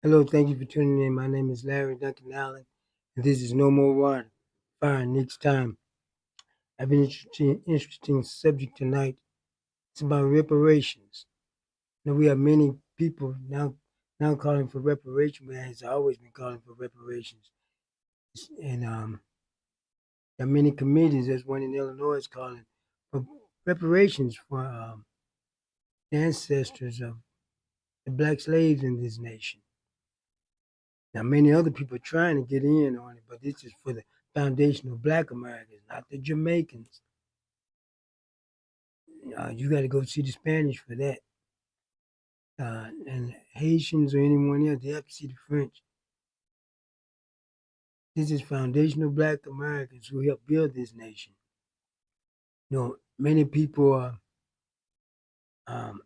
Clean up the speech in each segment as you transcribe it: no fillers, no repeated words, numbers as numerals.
Hello, thank you for tuning in. My name is Larry Duncan Allen, and this is No More Water. Fire next time. I have an interesting subject tonight. It's about reparations. Now we have many people now calling for reparations, but has always been calling for reparations. And there are many committees. There's one in Illinois is calling for reparations for the ancestors of the black slaves in this nation. Now, many other people are trying to get in on it, but this is for the foundational black Americans, not the Jamaicans. You got to go see the Spanish for that. And Haitians or anyone else, they have to see the French. This is foundational black Americans who helped build this nation. Many people um,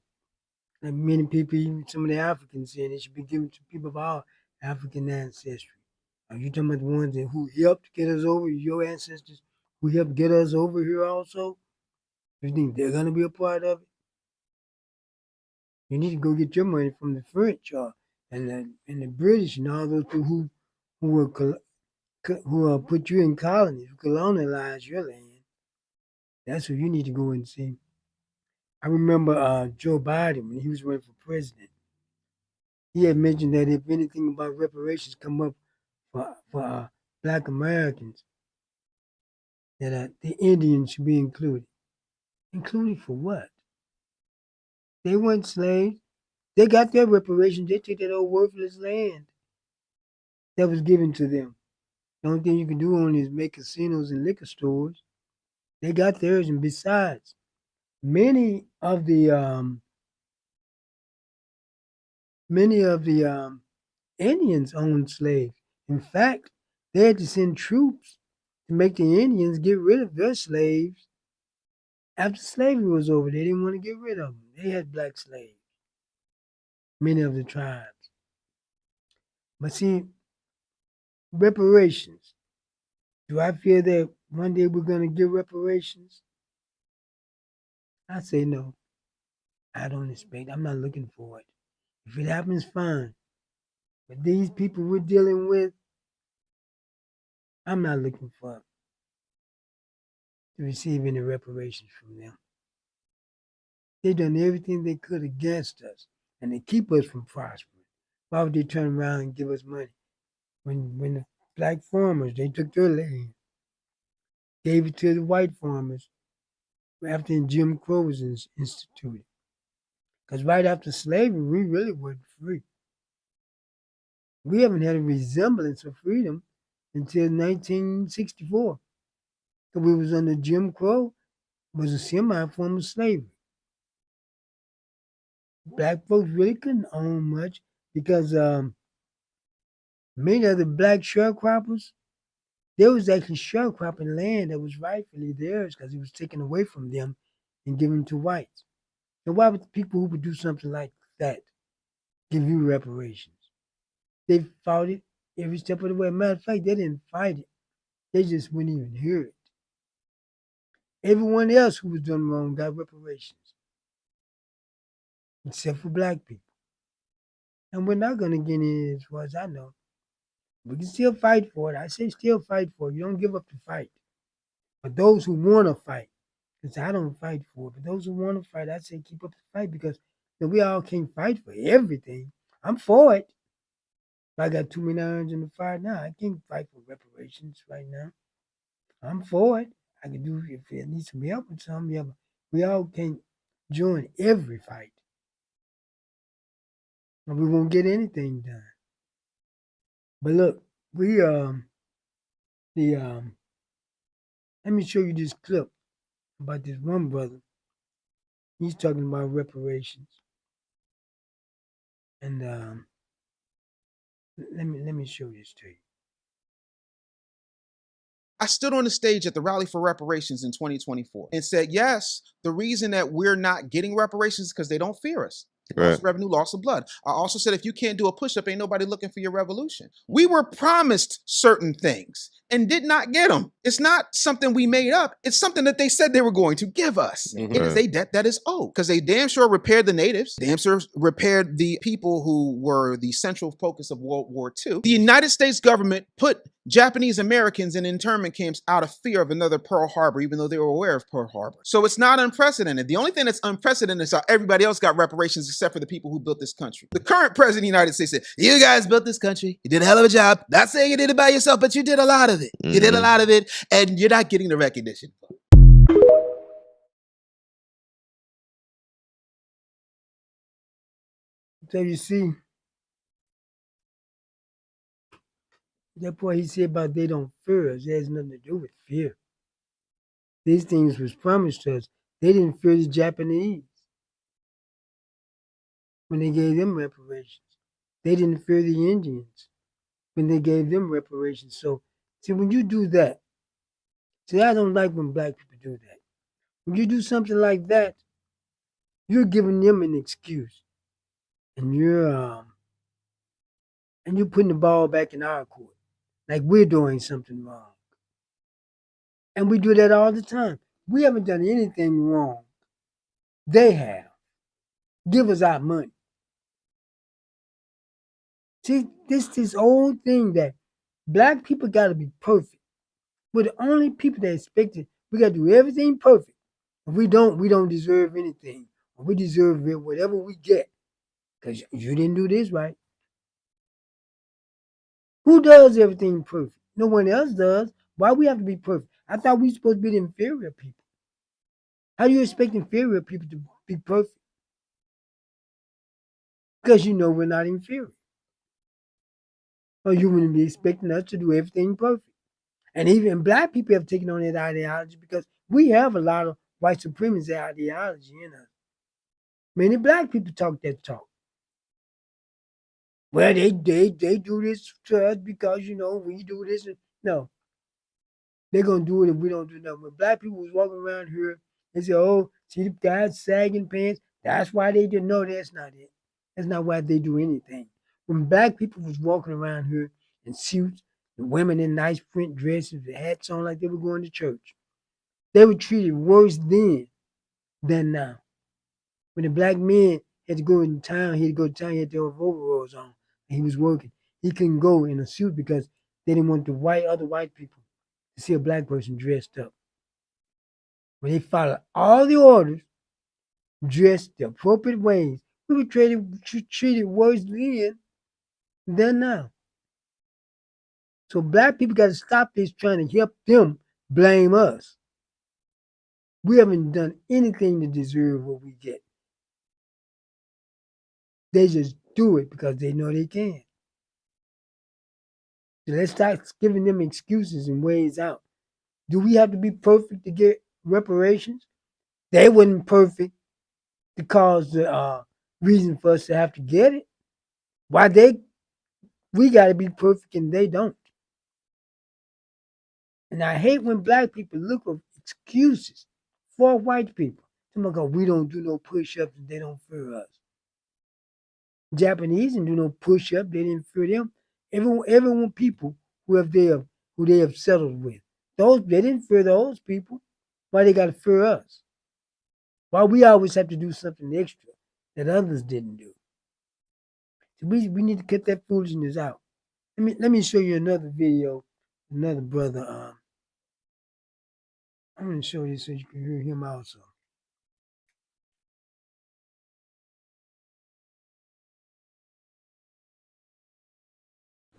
many people, even some of the Africans, saying it should be given to people of our African ancestry. Are you talking about the ones who helped get us over, your ancestors who helped get us over here also? You think they're going to be a part of it? You need to go get your money from the French and the British and all those people who will put you in colonies, who colonialized your land. That's what you need to go and see. I remember Joe Biden when he was running for president. He had mentioned that if anything about reparations come up for Black Americans, that the Indians should be included. Included for what? They weren't slaves. They got their reparations. They took that old worthless land that was given to them. The only thing you can do on is make casinos and liquor stores. They got theirs, and besides, many of the Indians owned slaves. In fact, they had to send troops to make the Indians get rid of their slaves after slavery was over. They didn't want to get rid of them. They had black slaves, many of the tribes. But see, reparations. Do I feel that one day we're going to get reparations? I say no. I don't expect. I'm not looking for it. If it happens, fine. But these people we're dealing with, I'm not looking for to receive any reparations from them. They've done everything they could against us, and they keep us from prospering. Why would they turn around and give us money? When the black farmers, they took their land, gave it to the white farmers after Jim Crow was instituted. Because right after slavery, we really weren't free. We haven't had a resemblance of freedom until 1964. Because we was under Jim Crow, was a semi-form of slavery. Black folks really couldn't own much because many of the black sharecroppers, they was actually sharecropping land that was rightfully theirs because it was taken away from them and given to whites. So why would the people who would do something like that give you reparations? They fought it every step of the way. Matter of fact, they didn't fight it. They just wouldn't even hear it. Everyone else who was done wrong got reparations, except for black people. And we're not going to get in as far as I know. We can still fight for it. I say still fight for it. You don't give up the fight. But those who want to fight, because I don't fight for it, but those who want to fight, I say keep up the fight because we all can't fight for everything. I'm for it. If I got too many irons in the fire now, I can't fight for reparations right now. I'm for it. I can do if it needs some help with something. Yeah, but we all can't join every fight, or we won't get anything done. But look, we the let me show you this clip about this one brother. He's talking about reparations, and let me show this to you. I stood on the stage at the Rally for Reparations in 2024 and said, yes, the reason that we're not getting reparations is because they don't fear us. Loss of revenue, loss of blood. I also said, if you can't do a push-up, ain't nobody looking for your revolution. We were promised certain things and did not get them. It's not something we made up. It's something that they said they were going to give us. It is a debt that is owed, because they damn sure repaired the natives, damn sure repaired the people who were the central focus of World War II. The United States government put Japanese Americans in internment camps out of fear of another Pearl Harbor, even though they were aware of Pearl Harbor. So it's not unprecedented. The only thing that's unprecedented is how everybody else got reparations except for the people who built this country. The current president of the United States said, you guys built this country. You did a hell of a job. Not saying you did it by yourself, but you did a lot of it. You did a lot of it, and you're not getting the recognition. So you see, that point he said about they don't fear us, it has nothing to do with fear. These things was promised to us. They didn't fear the Japanese when they gave them reparations. They didn't fear the Indians when they gave them reparations. So, see, when you do that, see, I don't like when black people do that. When you do something like that, you're giving them an excuse, and you're putting the ball back in our court, like we're doing something wrong. And we do that all the time. We haven't done anything wrong. They have. Give us our money. See, this old thing that black people got to be perfect. We're the only people that expect it. We got to do everything perfect. If we don't deserve anything. We deserve it, whatever we get. Because you didn't do this right. Who does everything perfect? No one else does. Why we have to be perfect? I thought we were supposed to be the inferior people. How do you expect inferior people to be perfect? Because you know we're not inferior. Or you wouldn't be expecting us to do everything perfect. And even black people have taken on that ideology because we have a lot of white supremacy ideology in us. Many black people talk that talk. Well, they do this to us because, we do this. No, they're going to do it if we don't do nothing. When black people was walking around here, they say, oh, see the guys sagging pants. That's why they didn't know. That's not it. That's not why they do anything. When black people was walking around here in suits, the women in nice print dresses, the hats on like they were going to church, they were treated worse then than now. When the black men had to go in town, he had to go to town, he had to have overalls on, and he was working. He couldn't go in a suit because they didn't want the other white people to see a black person dressed up. When they followed all the orders, dressed the appropriate ways, we were treated worse then than now. So black people got to stop this trying to help them blame us. We haven't done anything to deserve what we get. They just do it because they know they can. So let's start giving them excuses and ways out. Do we have to be perfect to get reparations? They weren't perfect to cause the reason for us to have to get it. Why we got to be perfect and they don't. And I hate when black people look for excuses for white people. Somebody go, we don't do no push-ups and they don't fear us. Japanese didn't do no push-up, they didn't fear them. Everyone people who they have settled with. They didn't fear those people. Why they gotta fear us? Why we always have to do something extra that others didn't do? So we need to get that foolishness out. Let me show you another video, another brother. I'm gonna show you so you can hear him also.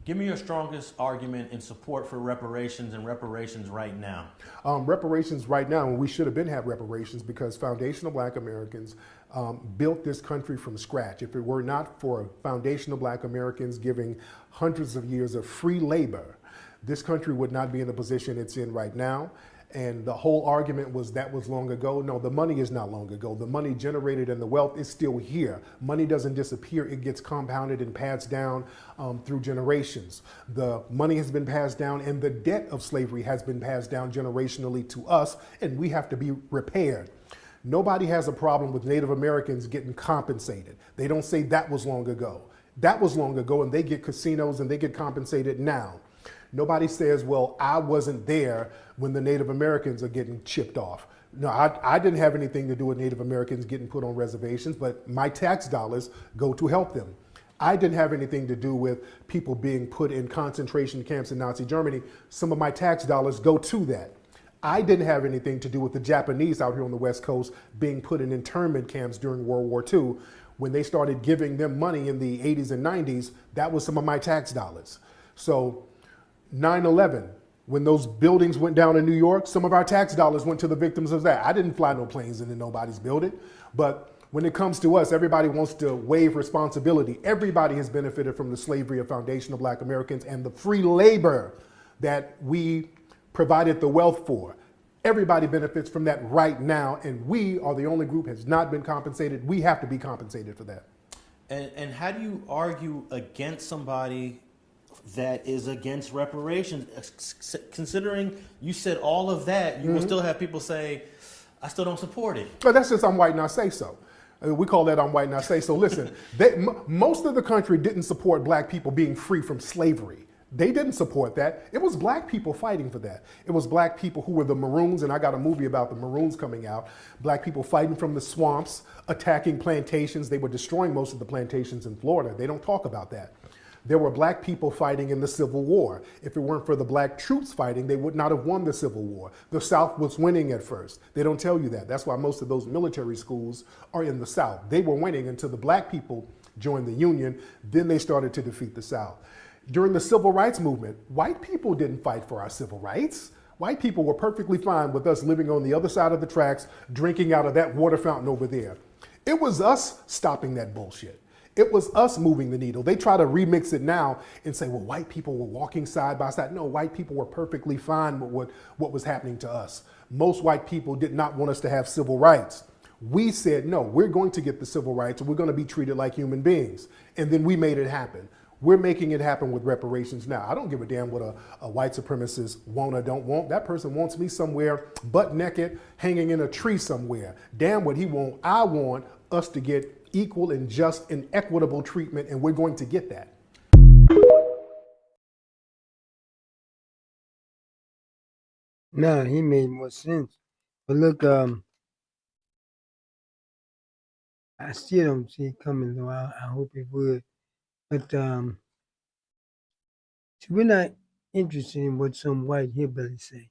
Give me your strongest argument in support for reparations and reparations right now. Reparations right now, and we should have been have reparations because foundational black Americans built this country from scratch. If it were not for foundational black Americans giving hundreds of years of free labor, this country would not be in the position it's in right now. And the whole argument was that was long ago. No, the money is not long ago. The money generated and the wealth is still here. Money doesn't disappear. It gets compounded and passed down through generations. The money has been passed down and the debt of slavery has been passed down generationally to us, and we have to be repaired. Nobody has a problem with Native Americans getting compensated. They don't say that was long ago. That was long ago, and they get casinos and they get compensated now. Nobody says, well, I wasn't there when the Native Americans are getting chipped off. No, I didn't have anything to do with Native Americans getting put on reservations, but my tax dollars go to help them. I didn't have anything to do with people being put in concentration camps in Nazi Germany. Some of my tax dollars go to that. I didn't have anything to do with the Japanese out here on the West Coast being put in internment camps during World War II. When they started giving them money in the 80s and 90s, that was some of my tax dollars. So 9/11, when those buildings went down in New York, some of our tax dollars went to the victims of that. I didn't fly no planes into nobody's building, but when it comes to us, everybody wants to waive responsibility. Everybody has benefited from the slavery of foundational Black Americans and the free labor that we provided the wealth for. Everybody benefits from that right now, and we are the only group has not been compensated. We have to be compensated for that. And how do you argue against somebody that is against reparations? Considering you said all of that, you will still have people say, I still don't support it. But that's just I'm white and I say so. We call that I'm white and I say so. Listen, most of the country didn't support Black people being free from slavery. They didn't support that. It was Black people fighting for that. It was Black people who were the Maroons, and I got a movie about the Maroons coming out. Black people fighting from the swamps, attacking plantations. They were destroying most of the plantations in Florida. They don't talk about that. There were Black people fighting in the Civil War. If it weren't for the Black troops fighting, they would not have won the Civil War. The South was winning at first. They don't tell you that. That's why most of those military schools are in the South. They were winning until the Black people joined the Union. Then they started to defeat the South. During the Civil Rights Movement, white people didn't fight for our civil rights. White people were perfectly fine with us living on the other side of the tracks, drinking out of that water fountain over there. It was us stopping that bullshit. It was us moving the needle. They try to remix it now and say, well, white people were walking side by side. No, white people were perfectly fine with what was happening to us. Most white people did not want us to have civil rights. We said, no, we're going to get the civil rights and we're going to be treated like human beings. And then we made it happen. We're making it happen with reparations now. I don't give a damn what a white supremacist want or don't want. That person wants me somewhere butt naked, hanging in a tree somewhere. Damn what he want. I want us to get equal and just and equitable treatment, and we're going to get that. No, he made more sense. But look, I still don't see it coming though. I hope it would. But see, we're not interested in what some white hillbillies say,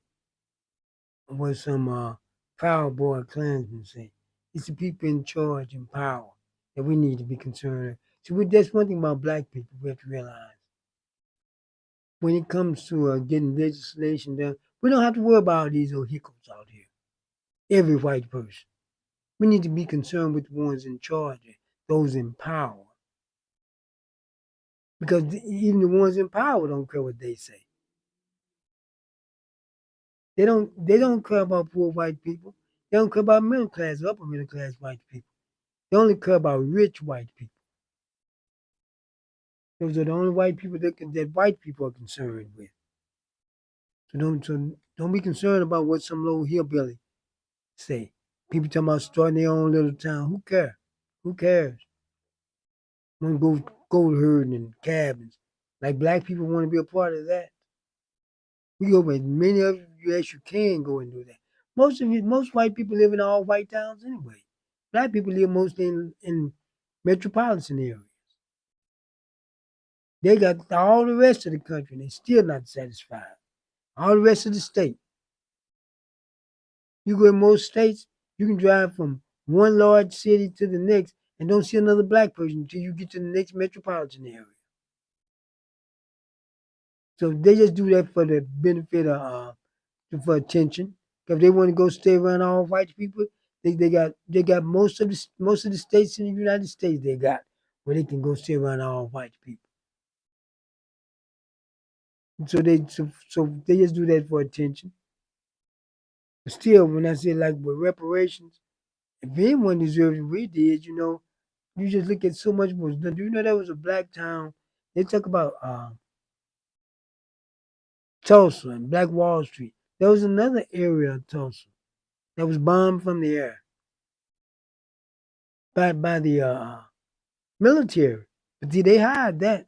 or what some Proud Boy Klansmen say. It's the people in charge and power that we need to be concerned with. See, that's one thing about Black people we have to realize. When it comes to getting legislation done, we don't have to worry about these little hiccups out here. Every white person. We need to be concerned with the ones in charge, those in power. Because even the ones in power don't care what they say. They don't care about poor white people. They don't care about middle class, upper middle class white people. They only care about rich white people. Those are the only white people that white people are concerned with. So don't be concerned about what some little hillbilly say. People talking about starting their own little town. Who cares? Who cares? Want to go gold herding and cabins. Like Black people want to be a part of that. We go as many of you as you can go and do that. Most white people live in all white towns anyway. Black people live mostly in metropolitan areas. They got all the rest of the country and they're still not satisfied. All the rest of the state. You go in most states, you can drive from one large city to the next and don't see another Black person until you get to the next metropolitan area. So they just do that for the benefit of for attention. If they want to go stay around all white people, they got most of the states in the United States they got where they can go stay around all white people. So they just do that for attention. But still, when I say like with reparations, if anyone deserves what we did, you just look at so much was done. Do you know that was a black town? They talk about Tulsa and Black Wall Street. There was another area of Tulsa that was bombed from the air by the military. But see, they hide that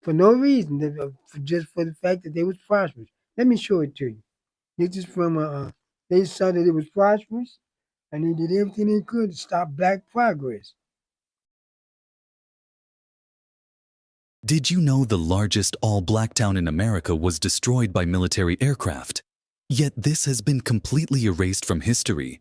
for no reason, just for the fact that they was prosperous. Let me show it to you. This is from they saw that it was prosperous, and they did everything they could to stop black progress. Did you know the largest all-black town in America was destroyed by military aircraft? Yet this has been completely erased from history.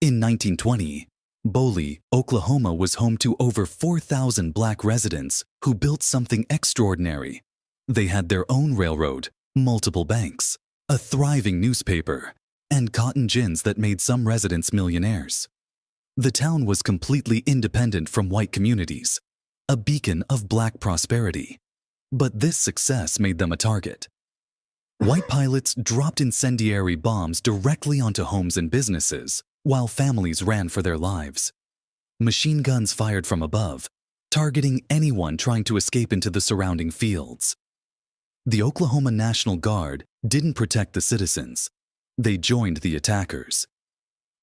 In 1920, Boley, Oklahoma was home to over 4,000 black residents who built something extraordinary. They had their own railroad, multiple banks, a thriving newspaper, and cotton gins that made some residents millionaires. The town was completely independent from white communities, a beacon of black prosperity. But this success made them a target. White pilots dropped incendiary bombs directly onto homes and businesses, while families ran for their lives. Machine guns fired from above, targeting anyone trying to escape into the surrounding fields. The Oklahoma National Guard didn't protect the citizens. They joined the attackers.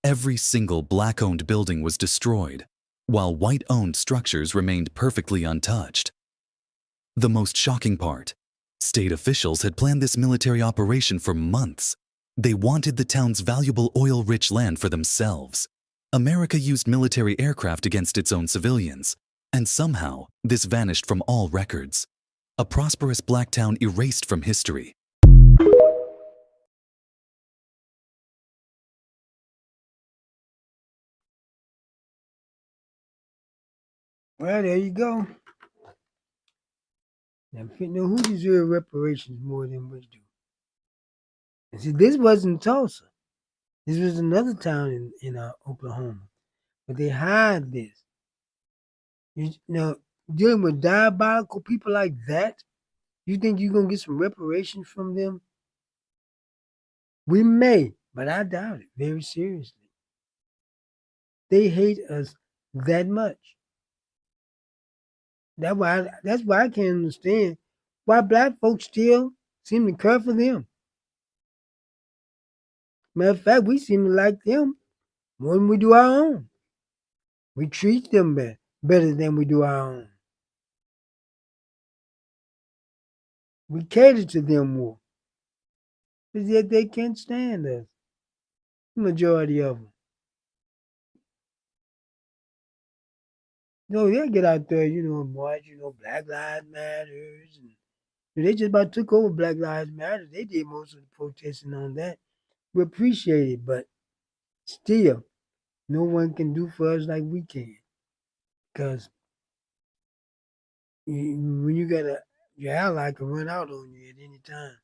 Every single black-owned building was destroyed, while white-owned structures remained perfectly untouched. The most shocking part, state officials had planned this military operation for months. They wanted the town's valuable oil-rich land for themselves. America used military aircraft against its own civilians, and somehow this vanished from all records. A prosperous black town erased from history. Well, there you go. Now, who deserves reparations more than we do? And see, this wasn't Tulsa. This was another town in Oklahoma. But they hide this. Dealing with diabolical people like that, you think you're going to get some reparations from them? We may, but I doubt it very seriously. They hate us that much. That's why I can't understand why black folks still seem to care for them. Matter of fact, we seem to like them more than we do our own. We treat them better than we do our own. We cater to them more. But yet they can't stand us. The majority of them. They'll get out there, and march, Black Lives Matters. And they just about took over Black Lives Matter. They did most of the protesting on that. We appreciate it, but still, no one can do for us like we can. Because when you got your ally can run out on you at any time.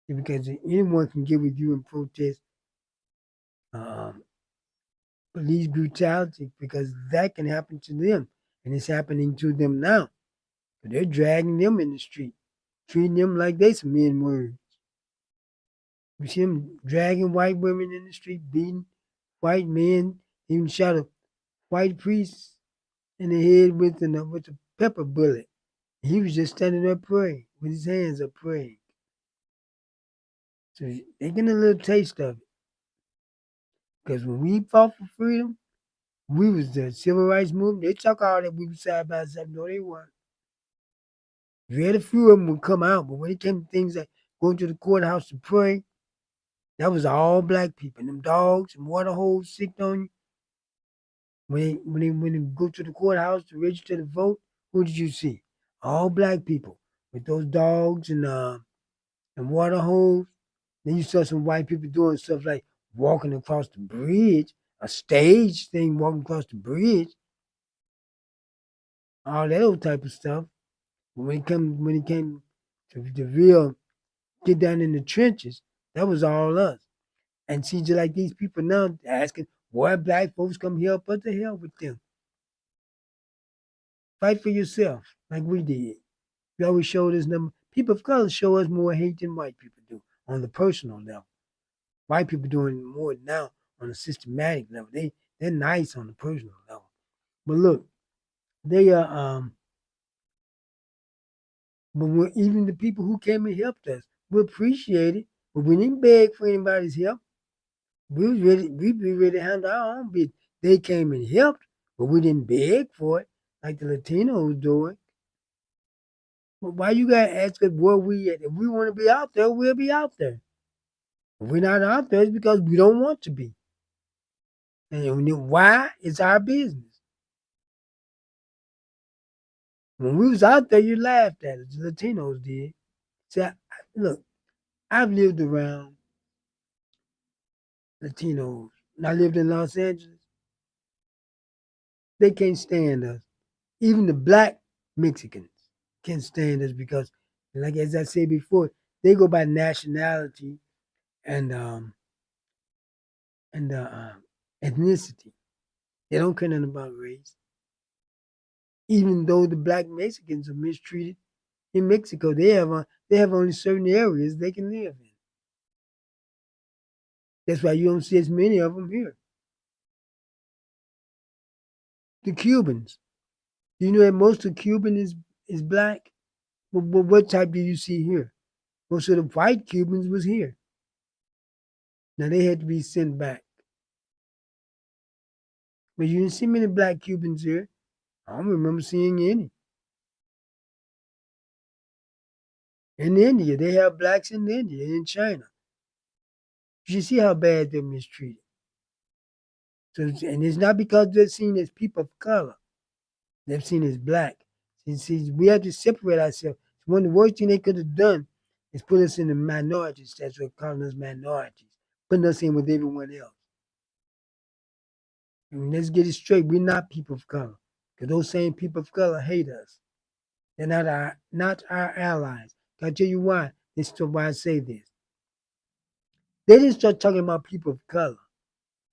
Because anyone can get with you and protest um, police brutality because that can happen to them. And it's happening to them now. But they're dragging them in the street, treating them like they some men words. We see them dragging white women in the street, beating white men, even shot a white priest in the head with a pepper bullet. He was just standing there praying, with his hands up praying. So they're getting a little taste of it. Because when we fought for freedom, we was the civil rights movement. They talk all that we were side by side. No, they weren't. Very few of them would come out, but when it came to things like going to the courthouse to pray, that was all black people. And them dogs and water holes sicked on you. When they go to the courthouse to register to vote, who did you see? All black people with those dogs and water holes. Then you saw some white people doing stuff like walking across the bridge, a stage thing walking across the bridge, all that old type of stuff. But when it came to the real get down in the trenches, that was all us. And see, just like these people now asking, why black folks come help us, to hell with them. Fight for yourself, like we did. You always showed us number. People of color show us more hate than white people do on the personal level. White people doing more now on a systematic level. They're nice on the personal level. But look, they are but even the people who came and helped us, we appreciate it, but we didn't beg for anybody's help. We be ready to handle our own business. They came and helped, but we didn't beg for it like the Latinos doing. But why you gotta ask us where we at? If we want to be out there, we'll be out there. If we're not out there, it's because we don't want to be. And why? It's our business. When we was out there, you laughed at us. The Latinos did. See, look, I've lived around Latinos. And I lived in Los Angeles. They can't stand us. Even the black Mexicans can't stand us because, like as I said before, they go by nationality and and ethnicity. They don't care nothing about race. Even though the black Mexicans are mistreated in Mexico, they have only certain areas they can live in. That's why you don't see as many of them here. The Cubans. Do you know that most of Cuban is black? But what type do you see here? Most of the white Cubans was here. Now they had to be sent back. But you didn't see many black Cubans here. I don't remember seeing any. In India, they have blacks in India, in China. You see how bad they're mistreated. So, and it's not because they're seen as people of color. They're seen as black. See, we have to separate ourselves. One of the worst things they could have done is put us in the minorities. That's what calling us minorities. Putting us in with everyone else. And let's get it straight. We're not people of color. Because those same people of color hate us. They're not our allies. Can I tell you why? This is why I say this. They didn't start talking about people of color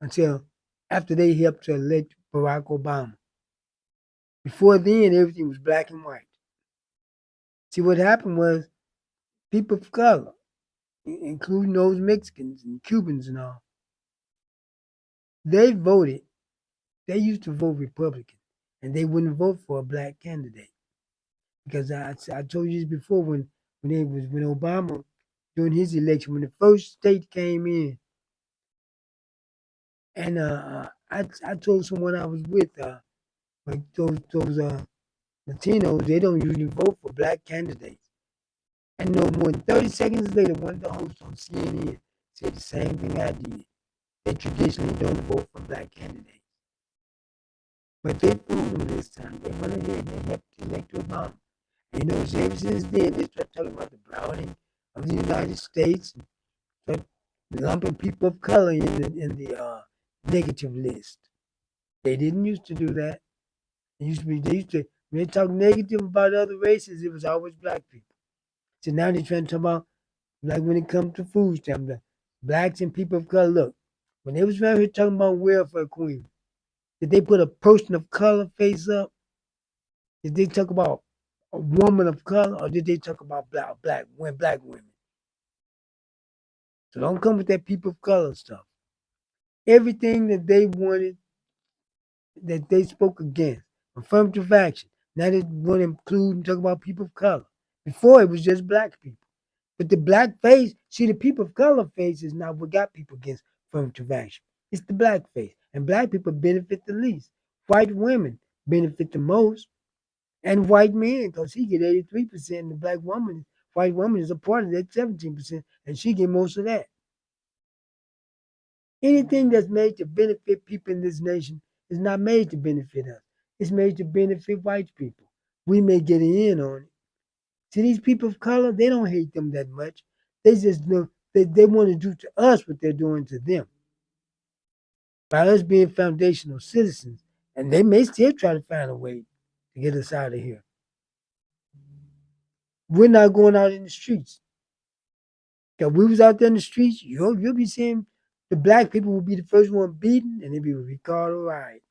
until after they helped to elect Barack Obama. Before then, everything was black and white. See, what happened was people of color, including those Mexicans and Cubans and all, they voted. They used to vote Republican, and they wouldn't vote for a black candidate because I told you this before when Obama during his election when the first state came in, and I told someone I was with like those Latinos, they don't usually vote for black candidates. And no more than 30 seconds later, one of the hosts on CNN said the same thing I did. They traditionally don't vote for black candidates. But they fooled them this time. They went ahead and they helped elect Obama. And you know, ever since then, they started talking about the browning of the United States and started lumping people of color in the negative list. They didn't used to do that. They used to, when they talk negative about other races, it was always black people. So now they're trying to talk about, like when it comes to food stamps, the blacks and people of color. Look, when they was around here talking about welfare queen, did they put a person of color face up? Did they talk about a woman of color, or did they talk about black women? So don't come with that people of color stuff. Everything that they wanted, that they spoke against, affirmative action. Now they want to include and talk about people of color. Before it was just black people. But the black face, see, the people of color face is not what got people against affirmative action. It's the black face. And black people benefit the least. White women benefit the most. And white men, because he get 83%, and the white woman is a part of that 17%, and she get most of that. Anything that's made to benefit people in this nation is not made to benefit us. It's made to benefit white people. We may get in on it. See, these people of color, they don't hate them that much. They just know they want to do to us what they're doing to them. By us being foundational citizens, and they may still try to find a way to get us out of here. We're not going out in the streets. If we was out there in the streets, you'll be seeing the black people will be the first one beaten, and it'll be Ricardo Riot.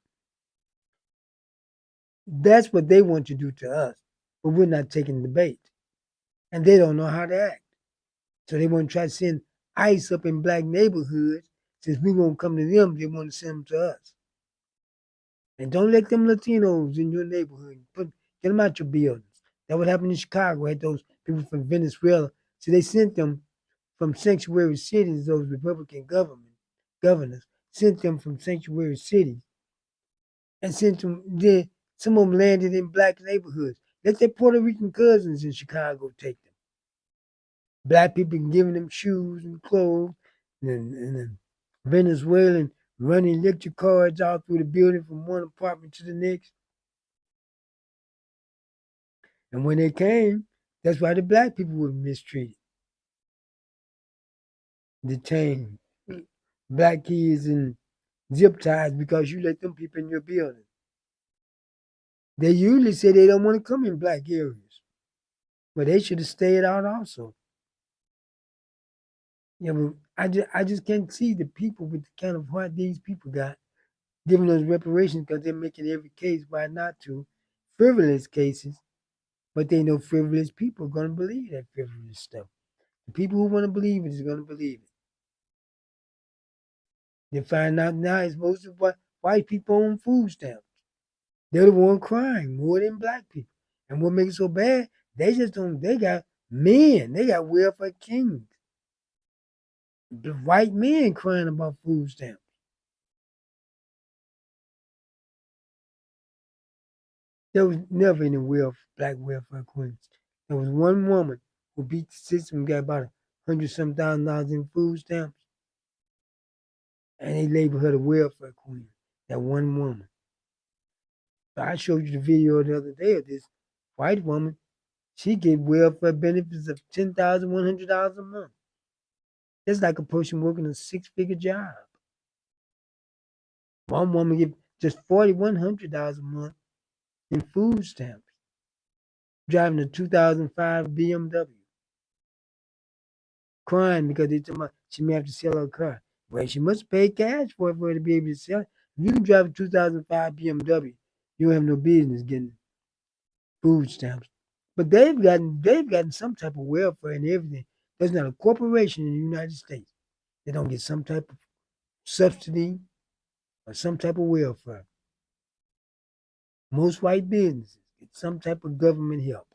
That's what they want to do to us, but we're not taking the bait, and they don't know how to act. So they want to try to send ICE up in black neighborhoods. Since we won't come to them, they want to send them to us. And don't let them Latinos in your neighborhood. Get them out your buildings. That what happened in Chicago. Had those people from Venezuela. So they sent them from sanctuary cities. Those Republican governors sent them from sanctuary cities and sent them there. Some of them landed in black neighborhoods. Let their Puerto Rican cousins in Chicago take them. Black people giving them shoes and clothes, and Venezuelan running electric cars out through the building from one apartment to the next. And when they came, that's why the black people were mistreated, detained. Black kids in zip ties because you let them people in your building. They usually say they don't want to come in black areas, but they should have stayed out also. Yeah, but I just can't see the people with the kind of heart these people got giving those reparations because they're making every case why not to. Frivolous cases, but they know frivolous people are going to believe that frivolous stuff. The people who want to believe it is going to believe it. They find out now it's most of white people on food stamps. They're the one crying more than black people. And what makes it so bad, they just don't, they got men, they got welfare kings. The white men crying about food stamps. There was never any black welfare queens. There was one woman who beat the system and got about $100,000 in food stamps. And they labeled her the welfare queen, that one woman. So I showed you the video the other day of this white woman. She get welfare benefits of $10,100 a month. That's like a person working a six-figure job. One woman get just $4,100 a month in food stamps, driving a 2005 BMW, crying because they told her she may have to sell her car. Well, she must pay cash for it to be able to sell it. If you can drive a 2005 BMW, you don't have no business getting food stamps. But they've gotten some type of welfare and everything. There's not a corporation in the United States that don't get some type of subsidy or some type of welfare. Most white businesses get some type of government help.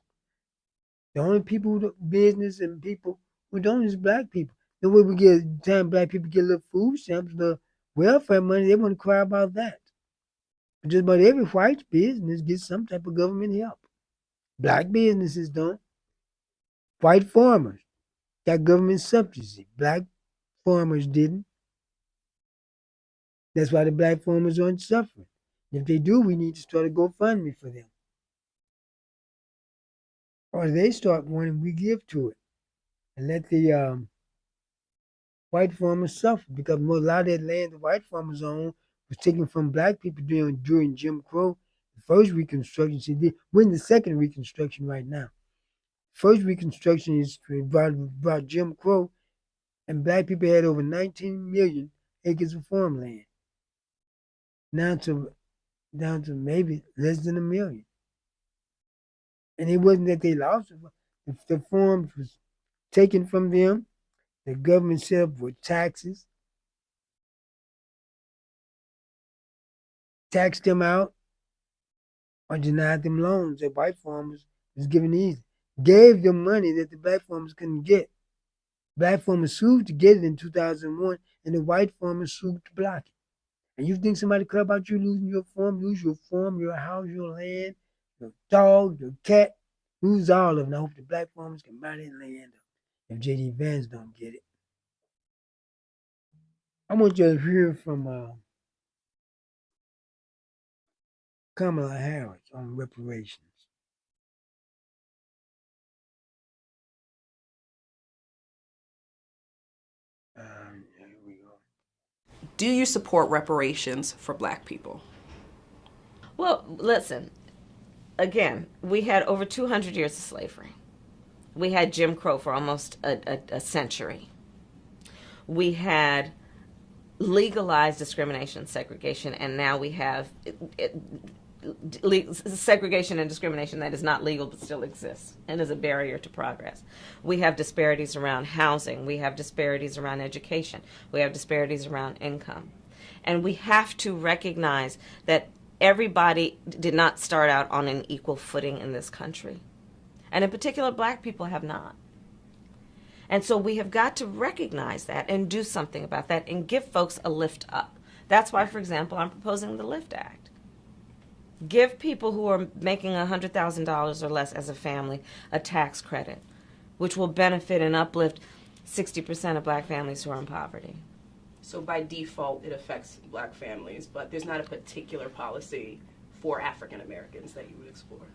The only people who business and people who don't is black people. The way we get time black people get a little food stamps, the welfare money, they want to cry about that. But just about every white business gets some type of government help. Black businesses don't. White farmers got government subsidy. Black farmers didn't. That's why the black farmers aren't suffering. If they do, we need to start a GoFundMe for them. Or they start one and we give to it. And let the white farmers suffer because a lot of that land the white farmers own was taken from black people during Jim Crow. The first Reconstruction, we're in the second Reconstruction right now. First Reconstruction is brought Jim Crow, and black people had over 19 million acres of farmland. Down to maybe less than 1 million. And it wasn't that they lost it. The farms was taken from them. The government set up with taxes, taxed them out, or denied them loans that white farmers was giving easy. Gave them money that the black farmers couldn't get. Black farmers sued to get it in 2001, and the white farmers sued to block it. And you think somebody care about you losing your farm, lose your farm, your house, your land, your dog, your cat, lose all of them. I hope the black farmers can buy that land if J.D. Vance don't get it. I want you to hear from Kamala Harris on reparations. Here we go. Do you support reparations for black people? Well, listen, again, we had over 200 years of slavery. We had Jim Crow for almost a century. We had legalized discrimination and segregation, and now we have segregation and discrimination that is not legal but still exists and is a barrier to progress. We have disparities around housing. We have disparities around education. We have disparities around income. And we have to recognize that everybody did not start out on an equal footing in this country. And in particular, black people have not. And so we have got to recognize that and do something about that and give folks a lift up. That's why, for example, I'm proposing the LIFT Act. Give people who are making $100,000 or less as a family a tax credit, which will benefit and uplift 60% of black families who are in poverty. So by default, it affects black families, but there's not a particular policy for African Americans that you would explore.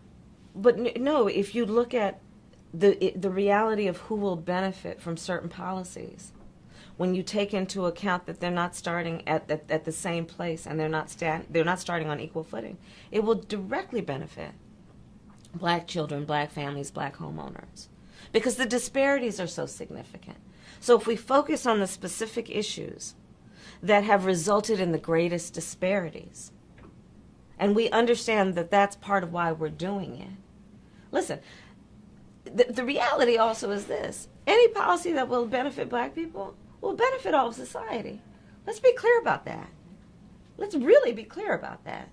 But no, if you look at the reality of who will benefit from certain policies, when you take into account that they're not starting at the same place and they're not starting on equal footing, it will directly benefit black children, black families, black homeowners, because the disparities are so significant. So if we focus on the specific issues that have resulted in the greatest disparities, and we understand that that's part of why we're doing it. Listen, the reality also is this: any policy that will benefit black people will benefit all of society. Let's be clear about that. Let's really be clear about that.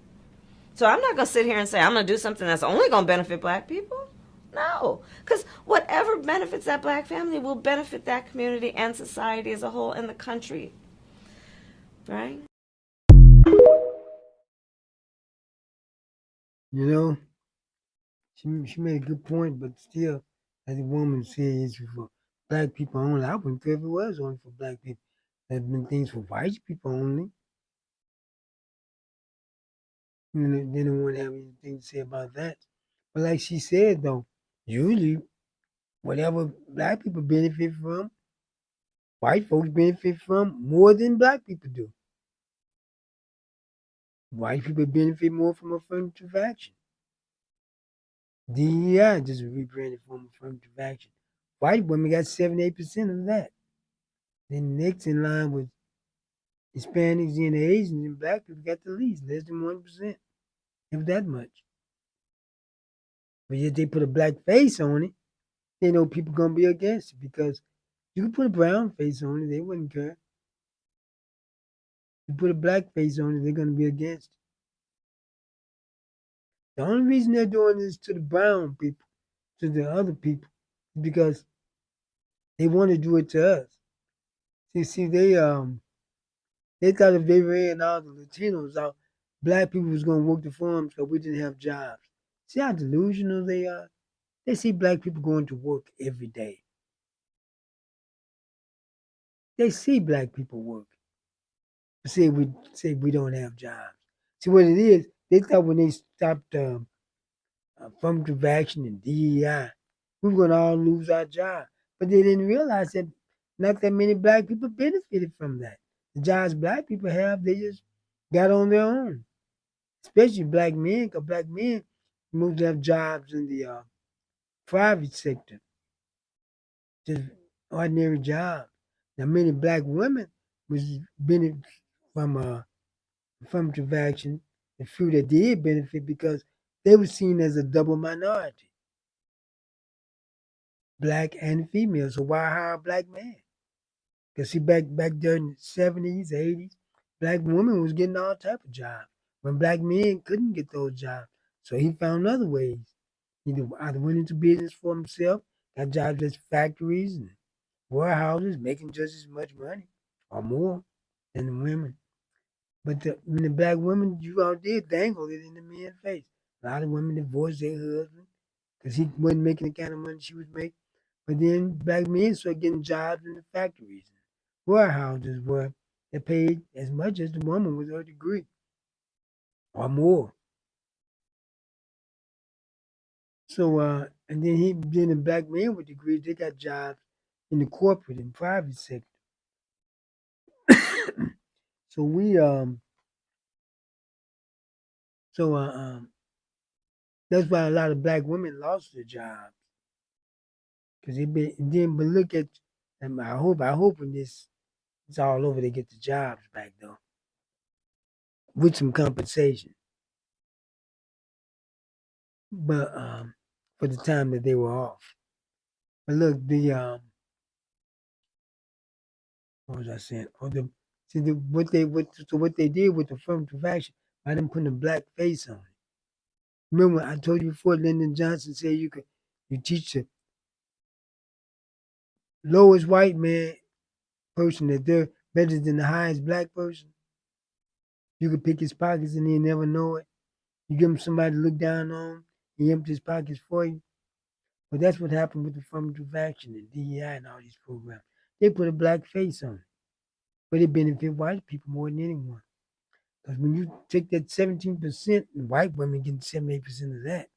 So I'm not going to sit here and say I'm going to do something that's only going to benefit black people. No, because whatever benefits that black family will benefit that community and society as a whole and the country. Right? You know, she made a good point, but still, as a woman said, it's for black people only. I wouldn't care if it was only for black people. There's been things for white people only. You know, they don't want to have anything to say about that. But like she said, though, usually whatever black people benefit from, white folks benefit from more than black people do. White people benefit more from affirmative action. DEI just a rebranded form of affirmative action. White women got 78% of that. Then next in line with Hispanics and Asians, and black people got the least, less than 1%, if that much. But yet they put a black face on it, they know people gonna be against it, because you can put a brown face on it, they wouldn't care. You put a black face on it, they're gonna be against it. The only reason they're doing this to the brown people, to the other people, is because they want to do it to us. See, they thought if they ran all the Latinos out, black people was gonna work the farms because we didn't have jobs. See how delusional they are? They see black people going to work every day. They see black people work. Say we don't have jobs. See what it is? They thought when they stopped affirmative action and DEI, we were gonna all lose our job. But they didn't realize that not that many black people benefited from that. The jobs black people have, they just got on their own. Especially black men, because black men moved to have jobs in the private sector, just ordinary jobs. Now many black women was benefit from affirmative action, the few that did benefit because they were seen as a double minority, black and female. So why hire a black man? Because see, back there in the 70s, 80s, black women was getting all type of jobs when black men couldn't get those jobs. So he found other ways. He either went into business for himself, got jobs at factories and warehouses, making just as much money or more than the women. But when the black women, you all did dangle it in the men's face. A lot of women divorced their husband because he wasn't making the kind of money she was making. But then black men started getting jobs in the factories, warehouses where they paid as much as the woman with her degree or more. So, and then the black men with degrees, they got jobs in the corporate and private sector. So that's why a lot of black women lost their jobs because but look at, and I hope when this it's all over, they get the jobs back though, with some compensation. but for the time that they were off. But look, what was I saying? Oh, what they did with the affirmative action by them putting a black face on it. Remember, I told you before. Lyndon Johnson said you teach the lowest white man person that they're better than the highest black person. You could pick his pockets and he'll never know it. You give him somebody to look down on, he empties his pockets for you. But that's what happened with affirmative action and DEI and all these programs. They put a black face on it, but it benefit white people more than anyone. Because when you take that 17%, and white women get 78% of that,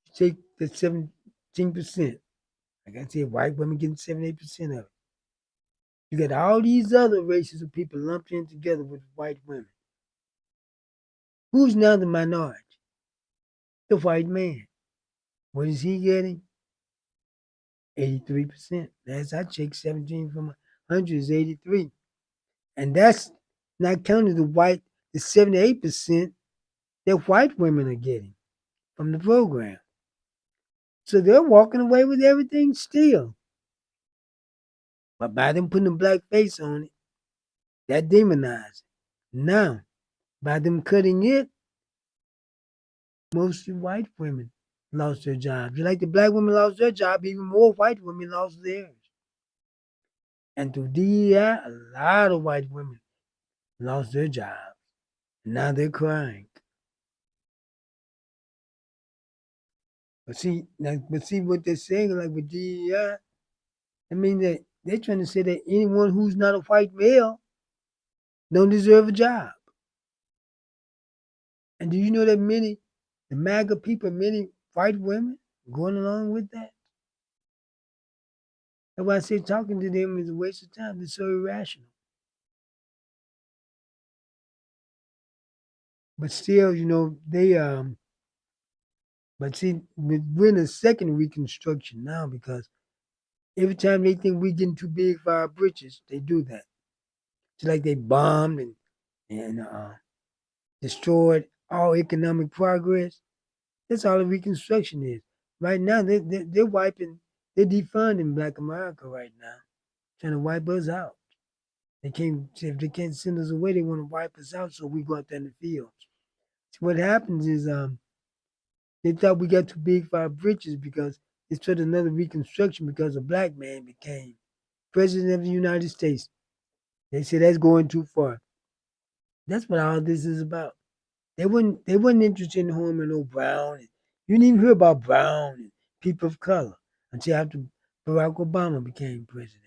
you take that 17%, like I said, white women getting 78% of it. You got all these other races of people lumped in together with white women. Who's now the minority? The white man. What is he getting? 83%. Last I checked, 17 from 100 is 83. And that's not counting the 78% that white women are getting from the program. So they're walking away with everything still. But by them putting a black face on it, that demonized it. Now, by them cutting it, mostly white women lost their jobs. Just like the black women lost their job, even more white women lost theirs. And through DEI, a lot of white women lost their jobs. And now they're crying. But see what they're saying, like with DEI, I mean that they're trying to say that anyone who's not a white male don't deserve a job. And do you know that the MAGA people, many white women going along with that? That's why I say talking to them is a waste of time. They're so irrational. But still, but see, we're in a second reconstruction now because every time they think we're getting too big for our britches, they do that. Just like they bombed and destroyed all economic progress. That's all the reconstruction is. Right now, they're wiping, they're defunding Black America right now, trying to wipe us out. If they can't send us away, they want to wipe us out so we go out there in the fields. So what happens is they thought we got too big for our britches because they started another reconstruction because a black man became president of the United States. They said that's going too far. That's what all this is about. They weren't interested in harming no brown. You didn't even hear about brown and people of color until after Barack Obama became president.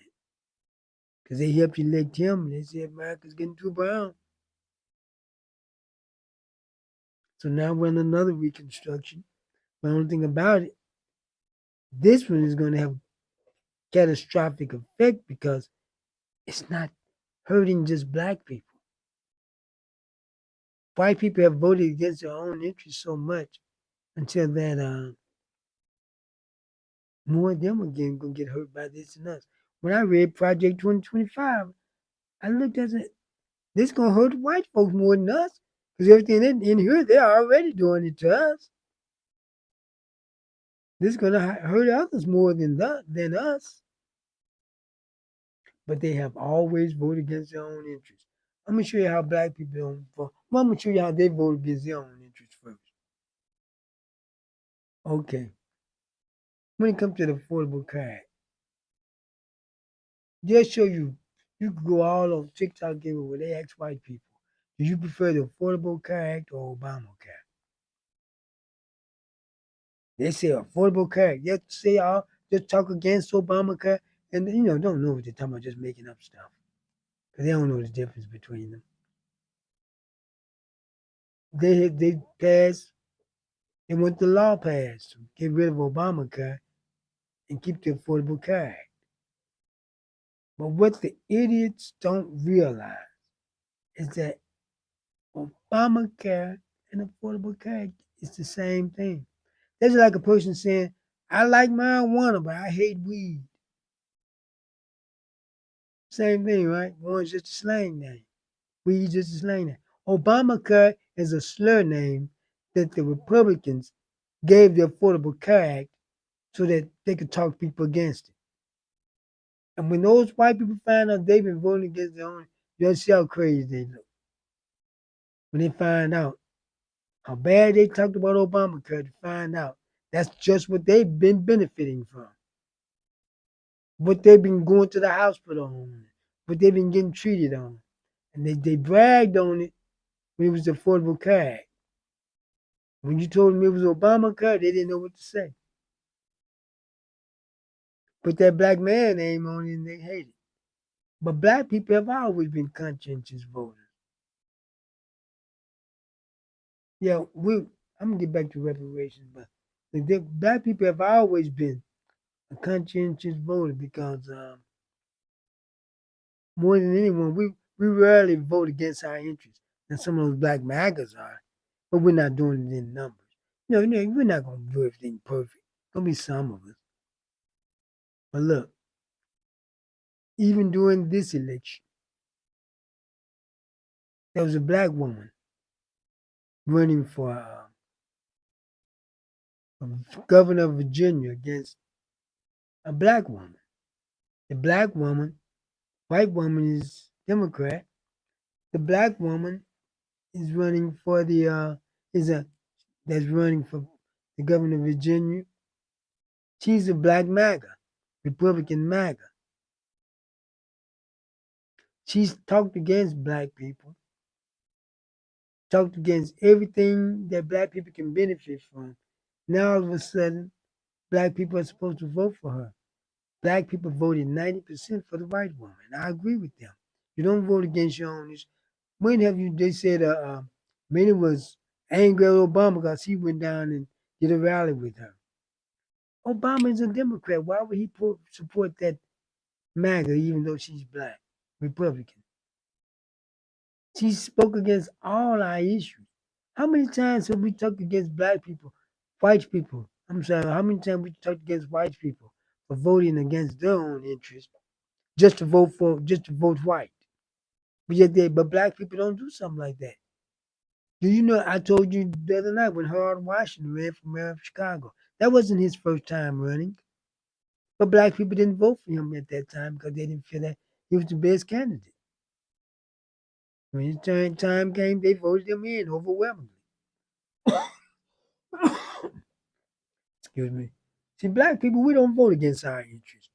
Because they helped elect him and they said America's getting too brown. So now we're in another reconstruction. But the only thing about it, this one is going to have catastrophic effect because it's not hurting just black people. White people have voted against their own interests so much until that more of them again gonna get hurt by this than us. When I read Project 2025, I looked at it. This gonna hurt white folks more than us because everything in here they're already doing it to us. This is gonna hurt others more than us. But they have always voted against their own interests. I'm gonna show you how black people don't vote. Well, I'm gonna show you how they vote against their own interests first. Okay. When it comes to the Affordable Care Act, just show you, you can go all on TikTok give where they ask white people, do you prefer the Affordable Care Act or Obamacare? They say Affordable Care Act. Just talk against Obamacare, and don't know what they're talking about, just making up stuff because they don't know the difference between them. They passed. They want the law passed to get rid of Obamacare and keep the Affordable Care Act. But what the idiots don't realize is that Obamacare and Affordable Care Act is the same thing. That's like a person saying, I like marijuana, but I hate weed. Same thing, right? One's just a slang name. Weed's just a slang name. Obamacare is a slur name that the Republicans gave the Affordable Care Act so that they could talk people against it. And when those white people find out they've been voting against their own, you'll see how crazy they look. When they find out how bad they talked about Obamacare, to find out that's just what they've been benefiting from. What they've been going to the hospital on, what they've been getting treated on. And they bragged on it when it was the Affordable Care Act. When you told them it was Obamacare, they didn't know what to say. Put that black man name on it and they hate it. But black people have always been conscientious voters. Yeah, I'm gonna get back to reparations, but the black people have always been a conscientious voter because more than anyone, we rarely vote against our interests. And some of those black MAGAs are, but we're not doing it in numbers. No, we're not gonna do everything perfect. Gonna be some of us. But look, even during this election, there was a black woman running for governor of Virginia against a black woman. The black woman, white woman is Democrat. The black woman is running for that's running for the governor of Virginia. She's a black MAGA, Republican MAGA. She's talked against black people, talked against everything that black people can benefit from. Now all of a sudden, black people are supposed to vote for her. Black people voted 90% for the white woman. I agree with them. You don't vote against your own. When have you? They said many was angry at Obama because he went down and did a rally with her. Obama is a Democrat. Why would he support that MAGA even though she's black, Republican? She spoke against all our issues. How many times have we talked against black people, white people? I'm sorry, how many times we talked against white people for voting against their own interests just to vote white? But black people don't do something like that. Do you know? I told you the other night when Harold Washington ran for mayor of Chicago. That wasn't his first time running, but black people didn't vote for him at that time because they didn't feel that he was the best candidate. When his time came, they voted him in overwhelmingly. Excuse me. See, black people, we don't vote against our interests.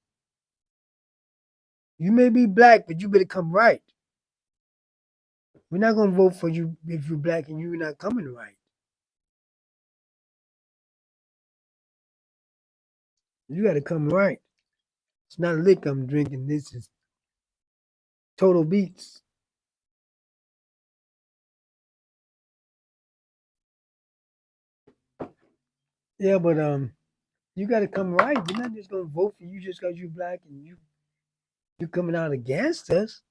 You may be black, but you better come right. We're not going to vote for you if you're black and you're not coming right. You got to come right. It's not liquor I'm drinking. This is Total Beats. Yeah, but you got to come right. We're not just going to vote for you just because you're black and you're coming out against us.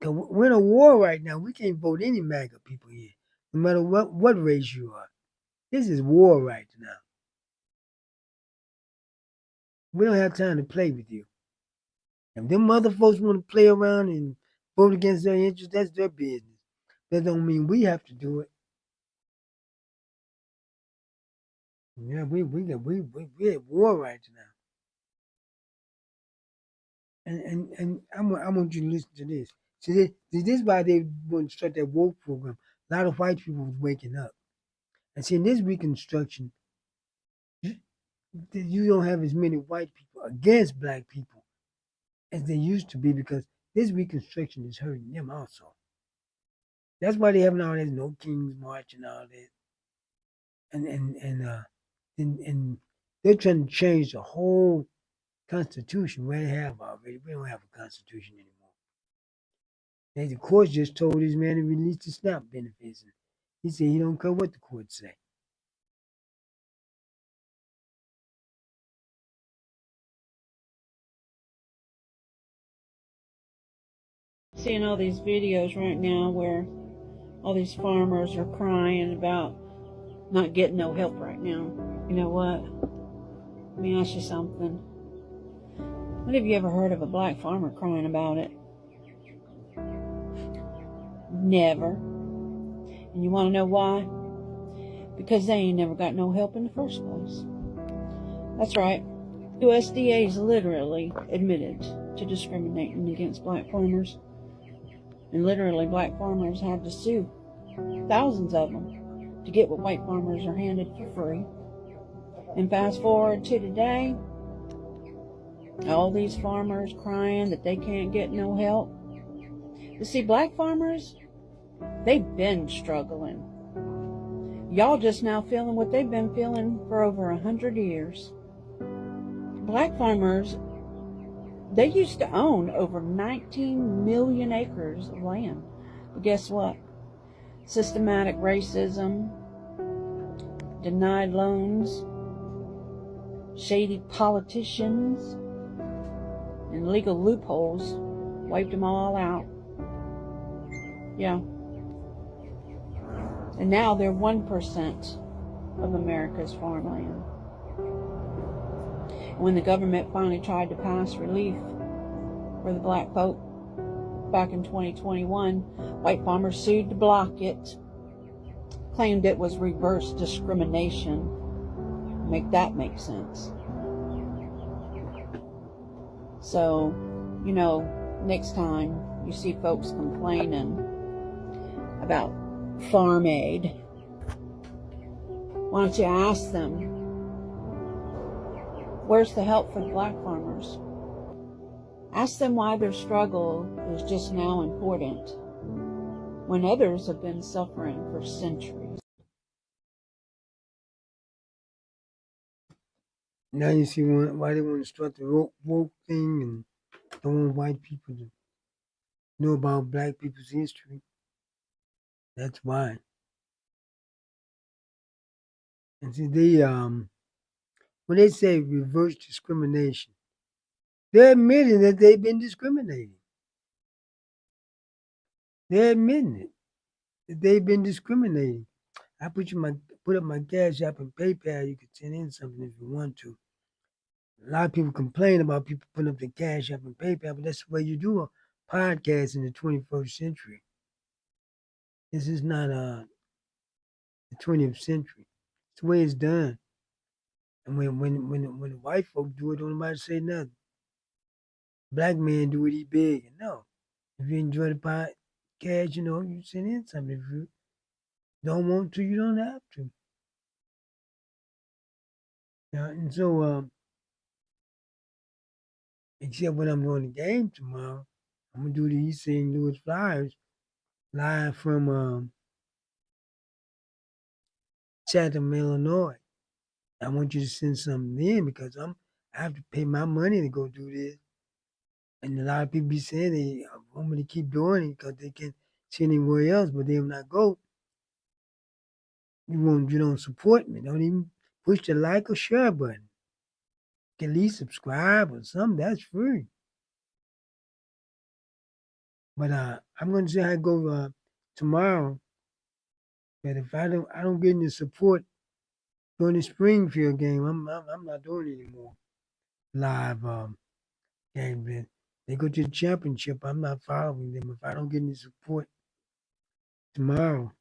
Cause we're in a war right now. We can't vote any MAGA people here, no matter what race you are. This is war right now. We don't have time to play with you. If them other folks want to play around and vote against their interests, that's their business. That don't mean we have to do it. Yeah, we're at war right now. And I want you to listen to this. See, this is why they want to start that woke program. A lot of white people was waking up. And see, in this Reconstruction, you don't have as many white people against black people as there used to be because this Reconstruction is hurting them also. That's why they having all that no King's March and all that. And they're trying to change the whole Constitution where they have already. We don't have a Constitution anymore. And the court just told this man to release the SNAP benefits. He said he don't care what the court say. Seeing all these videos right now where all these farmers are crying about not getting no help right now. You know what? Let me ask you something. When have you ever heard of a black farmer crying about it? Never. And you want to know why? Because they ain't never got no help in the first place. That's right. USDA's literally admitted to discriminating against black farmers. And literally, black farmers had to sue, thousands of them, to get what white farmers are handed for free. And fast forward to today, all these farmers crying that they can't get no help. You see, black farmers, they've been struggling. Y'all just now feeling what they've been feeling for over 100 years. Black farmers, they used to own over 19 million acres of land. But guess what? Systematic racism, denied loans, shady politicians, and legal loopholes wiped them all out. Yeah. And now they're 1% of America's farmland. When the government finally tried to pass relief for the black folk back in 2021, white farmers sued to block it, claimed it was reverse discrimination. Make that make sense. So, next time you see folks complaining about farm aid, why don't you ask them, where's the help for the black farmers? Ask them why their struggle is just now important when others have been suffering for centuries. Now you see why they want to start the woke thing and don't want white people to know about black people's history. That's why. And see, when they say reverse discrimination, they're admitting that they've been discriminated. They're admitting it, that they've been discriminated. I put up my Cash App and PayPal. You can send in something if you want to. A lot of people complain about people putting up their Cash App and PayPal, but that's the way you do a podcast in the 21st century. This is not the 20th century. It's the way it's done. And when the white folk do it, don't nobody say nothing. Black man do it, he big. No. If you enjoy the podcast, you send in something. If you don't want to, you don't have to. And so, except when I'm doing the game tomorrow, I'm gonna do the East St. Louis Flyers live from Chatham, Illinois. I want you to send something in because I have to pay my money to go do this. And a lot of people be saying they want me to keep doing it because they can't see anywhere else, but they will not go. You don't support me. Don't even push the like or share button. At least subscribe or something. That's free. But I'm gonna see how it goes tomorrow. But if I don't get any support during the Springfield game, I'm not doing it anymore. Live game. They go to the championship. I'm not following them if I don't get any support tomorrow.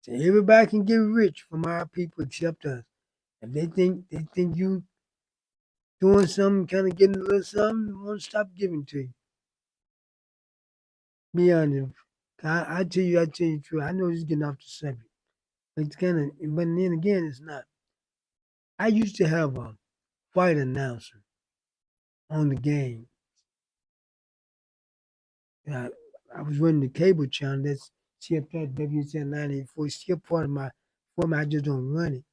So everybody can get rich from our people except us. If they think you doing something, kind of getting a little something, they won't stop giving to you. Be honest. I tell you the truth. I know it's getting off the subject. But it's kind of, but then again, it's not. I used to have a fight announcer on the game. Uh, I was running the cable channel. That's CFP WCN 984. It's still part of my format. I just don't run it.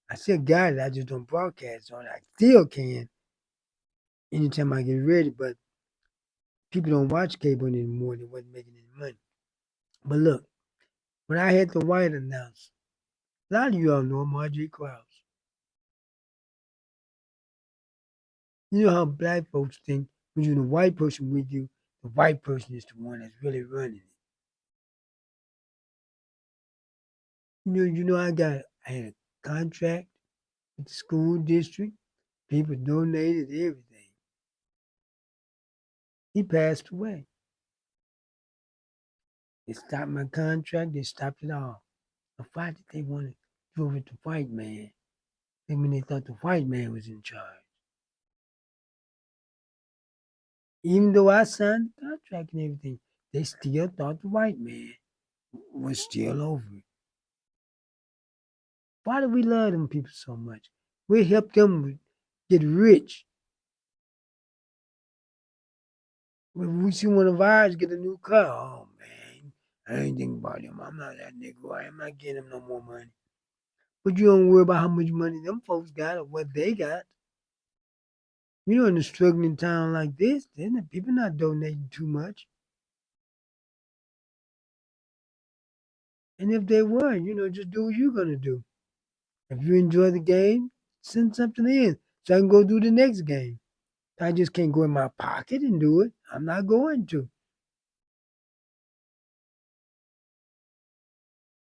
I still got it. I just don't broadcast on it. I still can anytime I get ready, but people don't watch cable anymore. They wasn't making any money. But look, when I had the white announcer, a lot of you all know Marjorie Krause. You know how black folks think when you're the white person with you, the white person is the one that's really running it. I had a contract with the school district. People donated everything. He passed away. They stopped my contract. They stopped it all. But why did they want to prove it to white man? I mean, they thought the white man was in charge. Even though I signed the contract and everything, they still thought the white man was still over it. Why do we love them people so much? We help them get rich. When we see one of ours get a new car, oh man, I ain't thinking about him. I'm not that nigga. I'm not getting him no more money. But you don't worry about how much money them folks got or what they got. You know, in a struggling town like this, then the people not donating too much. And if they were, just do what you're gonna do. If you enjoy the game, send something in so I can go do the next game. I just can't go in my pocket and do it. I'm not going to.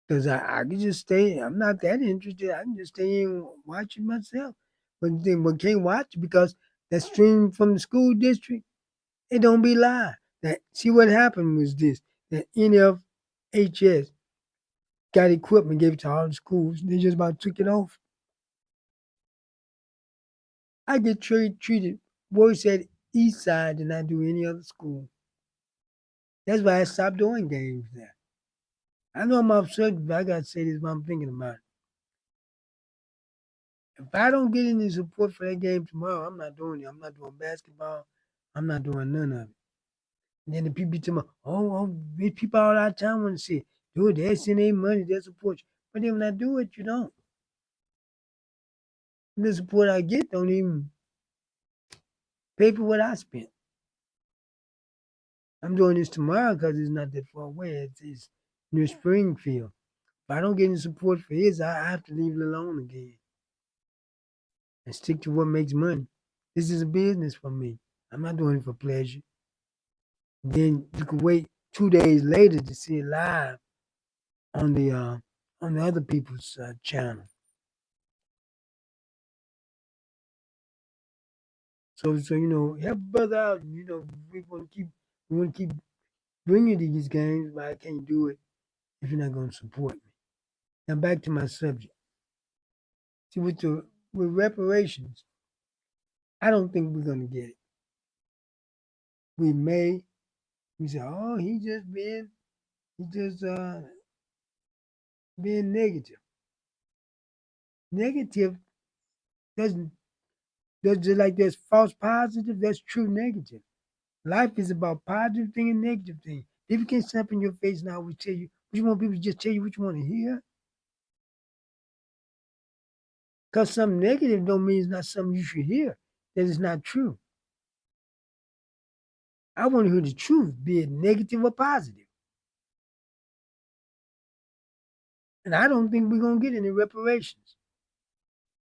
Because I can just stay. I'm not that interested. I can just stay and watch it myself. But then, but can't watch it because that stream from the school district, it don't be live. That see what happened was this: that NFHS got equipment, gave it to all the schools. They just about took it off. I get treated worse at East Side than I do any other school. That's why I stopped doing games there. I know I'm upset, but I gotta say this what I'm thinking about it. If I don't get any support for that game tomorrow, I'm not doing it. I'm not doing basketball. I'm not doing none of it. And then the people be telling me, there's people all out of town want to see it. Do it. They send their money, they support you. But then when I do it, you don't. The support I get don't even pay for what I spent. I'm doing this tomorrow because it's not that far away. It's near Springfield. If I don't get any support for his, I have to leave it alone again and stick to what makes money. This is a business for me. I'm not doing it for pleasure. Then you can wait 2 days later to see it live on the other people's channel. So help a brother out. We want to keep bringing these games, but I can't do it if you're not going to support me. Now back to my subject. See, with reparations, I don't think we're going to get it. We may. We say, oh, he just being negative. Negative doesn't just like there's false positive, that's true negative. Life is about positive thing and negative thing. If you can't snap in your face now, we tell you what you want people to just tell you what you want to hear. Because something negative don't mean it's not something you should hear. That is not true. I want to hear the truth, be it negative or positive. And I don't think we're gonna get any reparations.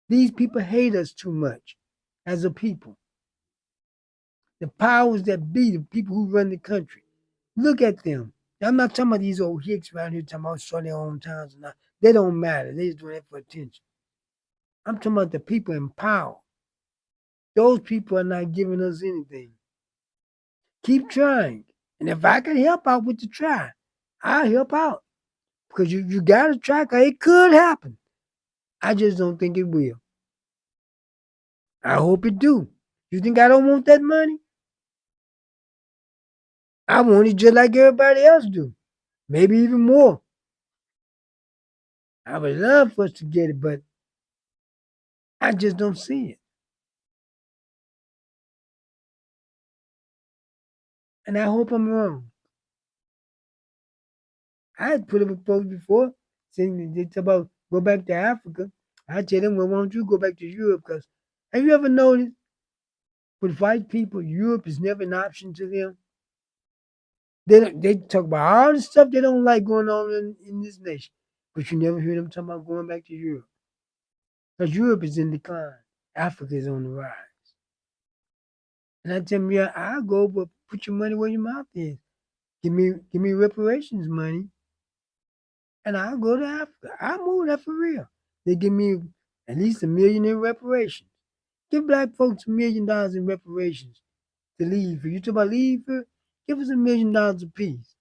These people hate us too much as a people. The powers that be, the people who run the country. Look at them. I'm not talking about these old hicks around here talking about starting their own towns and not. They don't matter. They just doing that for attention. I'm talking about the people in power. Those people are not giving us anything. Keep trying. And if I can help out with the try, I'll help out. Because you got to try, because it could happen. I just don't think it will. I hope it do. You think I don't want that money? I want it just like everybody else do. Maybe even more. I would love for us to get it, but I just don't see it. And I hope I'm wrong. I had put up with folks before saying they talk about go back to Africa. I tell them, well, why don't you go back to Europe? Because have you ever noticed with white people, Europe is never an option to them? They talk about all the stuff they don't like going on in this nation, but you never hear them talking about going back to Europe. Because Europe is in decline. Africa is on the rise. And I tell them, yeah, I'll go, but put your money where your mouth is. Give me reparations money, and I'll go to Africa. I'll move that for real. They give me at least $1 million in reparations. Give black folks $1 million in reparations to leave. If you talk about leave here, give us $1 million apiece.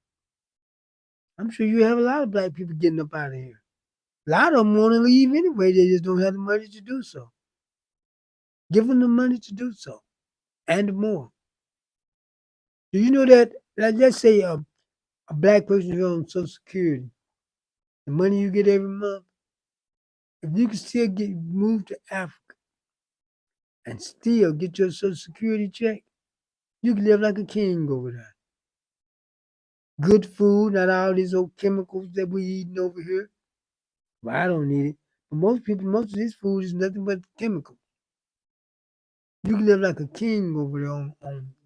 I'm sure you have a lot of black people getting up out of here. A lot of them want to leave anyway. They just don't have the money to do so. Give them the money to do so and more. Do you know that, like, let's say a black person is on Social Security, the money you get every month, if you can still get moved to Africa and still get your Social Security check, you can live like a king over there. Good food, not all these old chemicals that we eating over here. Well, I don't need it. But most people, most of this food is nothing but chemicals. You can live like a king over there on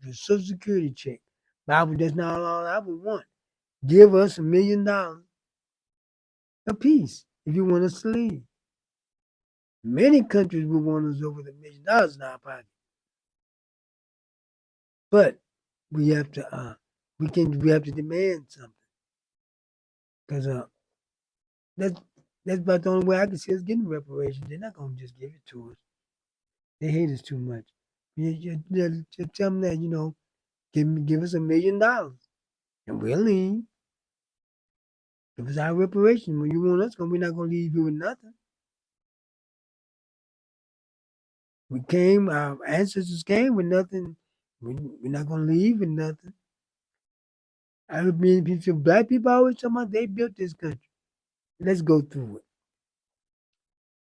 your Social Security check. That's not all I would want. Give us $1 million apiece if you want us to leave. Many countries would want us over $1 million in our pocket. But we have to we have to demand something. Because that's that's about the only way I can see us getting reparations. They're not gonna just give it to us. They hate us too much. Just tell them that, give us $1 million and we'll leave. Give us our reparations. When you want us, we're not gonna leave you with nothing. Our ancestors came with nothing. We're not gonna leave with nothing. I mean, black people always talking about they built this country. Let's go through it.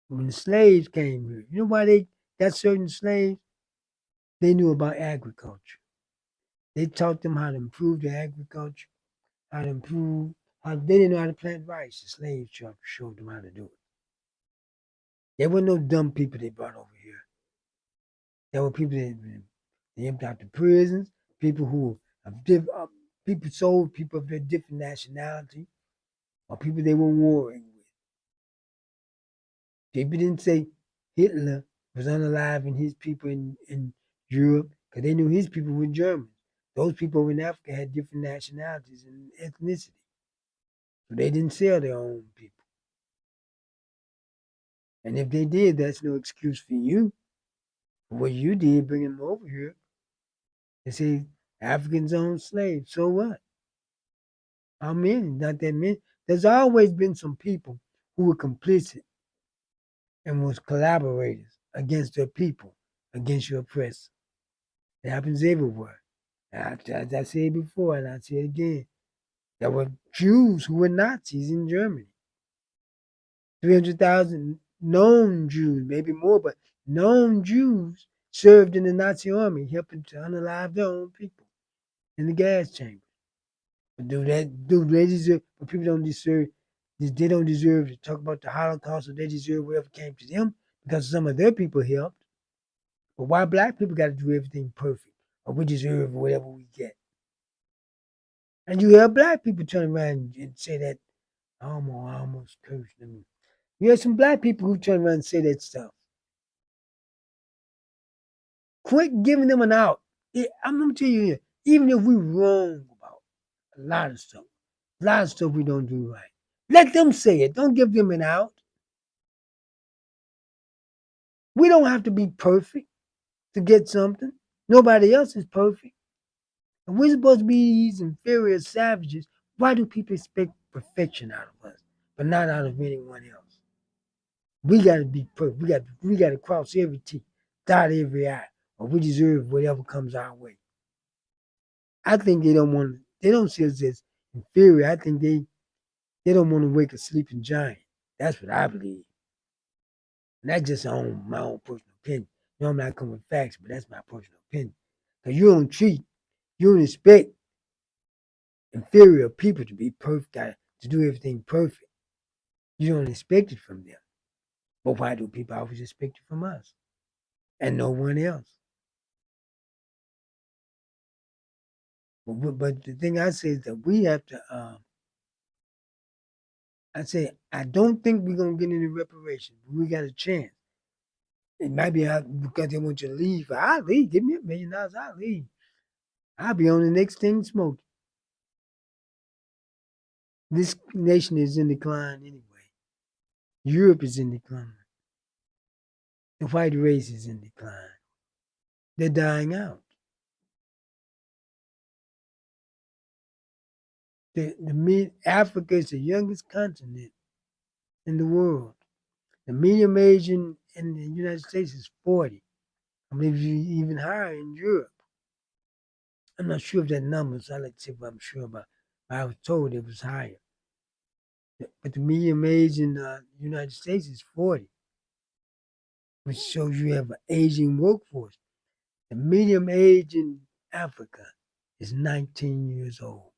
When the slaves came here, you know why they got certain slaves? They knew about agriculture. They taught them how to improve their agriculture, how to improve how they didn't know how to plant rice. The slaves showed them how to do it. There were no dumb people they brought over here. There were people that they emptied out the prisons, people who people sold people of their different nationality, or people they were warring with. People didn't say Hitler was unalive his people in Europe because they knew his people were Germans. Those people over in Africa had different nationalities and ethnicity. So they didn't sell their own people. And if they did, that's no excuse for you. For what you did, bringing them over here. They say Africans own slaves. So what? How many? Not that many. There's always been some people who were complicit and was collaborators against their people, against your oppressor. It happens everywhere. As I said before, and I say it again, there were Jews who were Nazis in Germany. 300,000 known Jews, maybe more, but known Jews served in the Nazi army, helping to unalive their own people in the gas chamber. But do they deserve? But people don't deserve. They don't deserve to talk about the Holocaust, or they deserve whatever came to them because some of their people helped. But why black people got to do everything perfect, or we deserve whatever we get? And you have black people turn around and say that. I almost cursed them. You have some black people who turn around and say that stuff. Quit giving them an out. I'm gonna tell you here, even if we're wrong about a lot of stuff we don't do right. Let them say it. Don't give them an out. We don't have to be perfect to get something. Nobody else is perfect. And we're supposed to be these inferior savages. Why do people expect perfection out of us, but not out of anyone else? We gotta be perfect. We gotta cross every T, dot every I, or we deserve whatever comes our way. I think they don't see us as inferior. I think they don't want to wake a sleeping giant. That's what I believe. And that's just my own personal opinion. I'm not coming with facts, but that's my personal opinion. Because you don't expect inferior people to be perfect, to do everything perfect. You don't expect it from them. But why do people always expect it from us and no one else? But the thing I say is that we have to. I don't think we're gonna get any reparations. But we got a chance. It might be because they want you to leave. I'll leave. Give me $1 million. I'll leave. I'll be on the next thing smoking. This nation is in decline anyway. Europe is in decline. The white race is in decline. They're dying out. Africa is the youngest continent in the world. The medium age in the United States is 40. I believe even higher in Europe. I'm not sure of that number, so I like to say what I'm sure about. But I was told it was higher. But the medium age in the United States is 40, which shows you have an aging workforce. The medium age in Africa is 19 years old,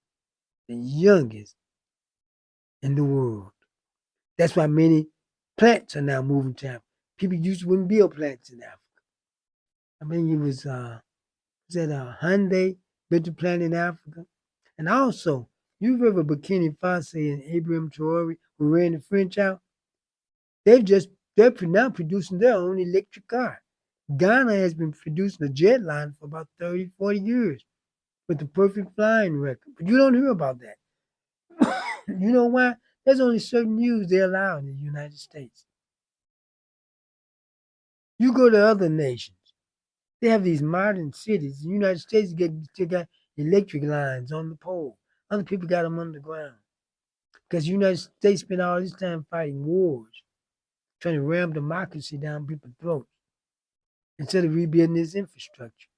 the youngest in the world. That's why many plants are now moving to Africa. People used to wouldn't build plants in Africa. I mean, it was Hyundai built a plant in Africa. And also, you've heard of Burkina Faso and Ibrahim Traore, who ran the French out. They're now producing their own electric car. Ghana has been producing a jet line for about 30, 40 years with the perfect flying record. But you don't hear about that. You know why? There's only certain news they allow in the United States. You go to other nations, they have these modern cities. The United States still got electric lines on the pole. Other people got them underground. Because the United States spent all this time fighting wars, trying to ram democracy down people's throats instead of rebuilding this infrastructure.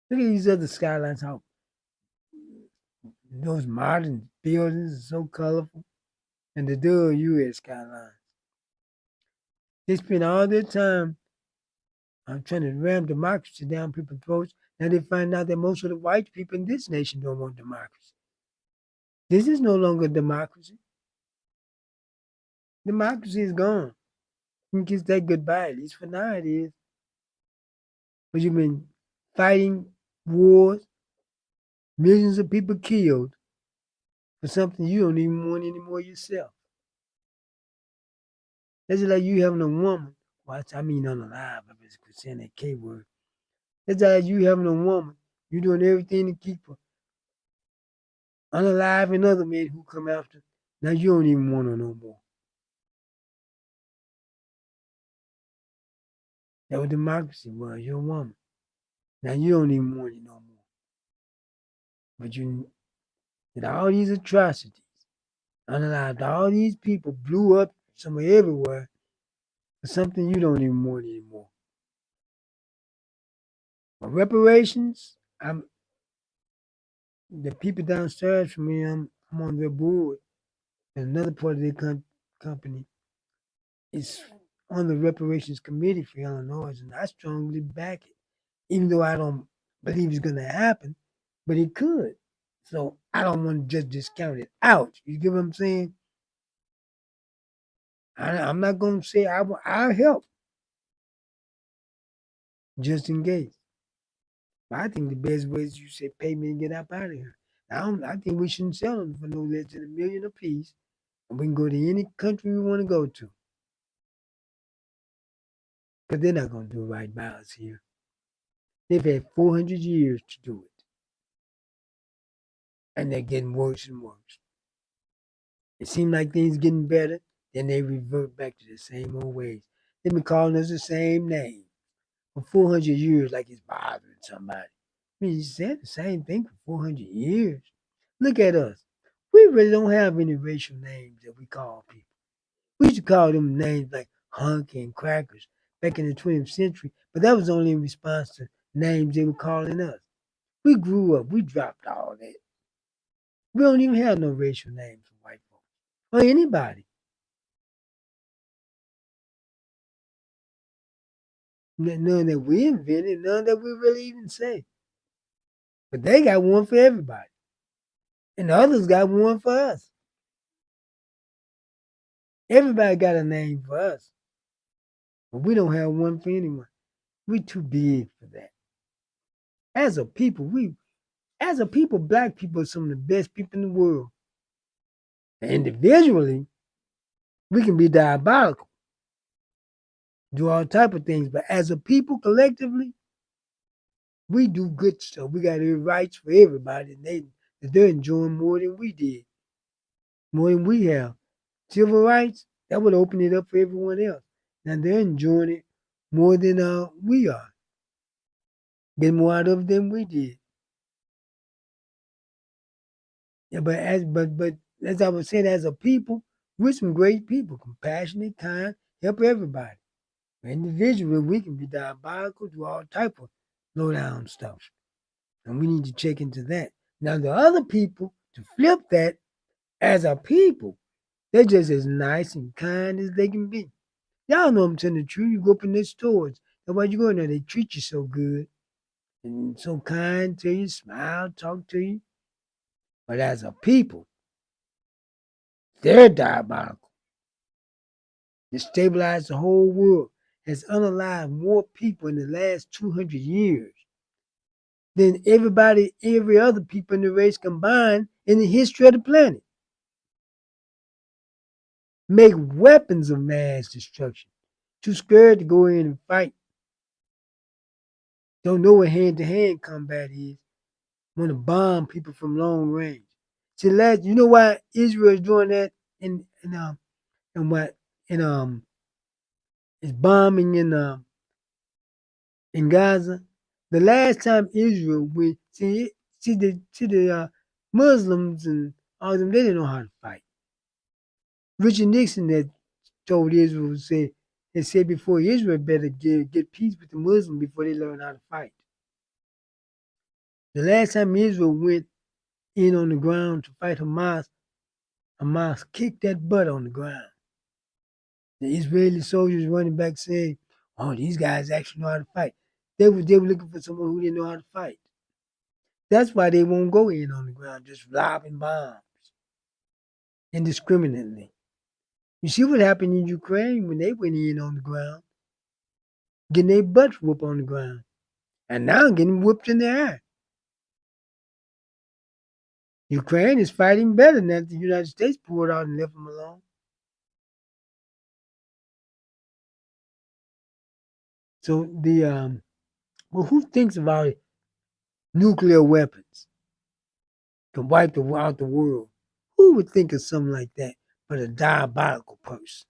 Look at these other skylines, how those modern buildings are so colorful, and the dual U.S. skylines. They spend all their time trying to ram democracy down people's throats. Now they find out that most of the white people in this nation don't want democracy. This is no longer democracy. Democracy is gone. You can kiss that goodbye, at least for now it is. But you've been fighting wars, millions of people killed for something you don't even want anymore yourself. That's just like you having a woman. Well, I mean unalive, I was saying that K word. That's like you having a woman. You doing everything to keep her unalive, and other men who come after. Now you don't even want her no more. That what democracy was. You're a woman. Now you don't even want it no more. But you did all these atrocities, unalived all these people, blew up somewhere everywhere for something you don't even want anymore. But reparations, the people downstairs from me, I'm on their board. And another part of their company is on the reparations committee for Illinois, and I strongly back it, even though I don't believe it's going to happen, but it could. So I don't want to just discount it out. You get what I'm saying? I'm not going to say I'll help, just in case. But I think the best way is you say pay me and get up out of here. I think we shouldn't sell them for no less than $1 million apiece, and we can go to any country we want to go to. Because they're not going to do right by us here. They've had 400 years to do it. And they're getting worse and worse. It seems like things getting better, then they revert back to the same old ways. They've been calling us the same name for 400 years like it's bothering somebody. I mean, you said the same thing for 400 years. Look at us. We really don't have any racial names that we call people. We used to call them names like hunky and crackers back in the 20th century, but that was only in response to names they were calling us. We grew up, we dropped all that. We don't even have no racial names for white folks or anybody. None that we invented, none that we really even say. But they got one for everybody. And the others got one for us. Everybody got a name for us. But we don't have one for anyone. We too big for that. As a people, black people are some of the best people in the world. And individually, we can be diabolical, do all type of things. But as a people, collectively, we do good stuff. We got rights for everybody. And they're enjoying more than we did, more than we have. Civil rights, that would open it up for everyone else. Now they're enjoying it more than we are. Getting more out of it than we did. Yeah, but as I was saying, as a people, we're some great people, compassionate, kind, help everybody. Individually, we can be diabolical, do all type of low down stuff, and we need to check into that. Now, the other people, to flip that, as a people, they're just as nice and kind as they can be. Y'all know I'm telling the truth. You go up in their stores, that's why you go in there. They treat you so good and so kind to you, smile, talk to you. But as a people, they're diabolical. Destabilized the whole world, has unalived more people in the last 200 years than every other people in the race combined in the history of the planet. Make weapons of mass destruction. Too scared to go in and fight. Don't know what hand-to-hand combat is. Want to bomb people from long range. See, you know why Israel is doing that in what in is bombing in Gaza. The last time Israel went, see the Muslims and all them, they didn't know how to fight. Richard Nixon that told Israel said before Israel better get peace with the Muslims before they learn how to fight. The last time Israel went in on the ground to fight Hamas, Hamas kicked that butt on the ground. The Israeli soldiers running back saying, "Oh, these guys actually know how to fight." They were looking for someone who didn't know how to fight. That's why they won't go in on the ground, just lobbing bombs indiscriminately. You see what happened in Ukraine when they went in on the ground, getting their butts whooped on the ground, and now getting whooped in the air. Ukraine is fighting better than the United States pulled out and left them alone. So well, who thinks about it? Nuclear weapons can wipe out the world. Who would think of something like that but a diabolical person?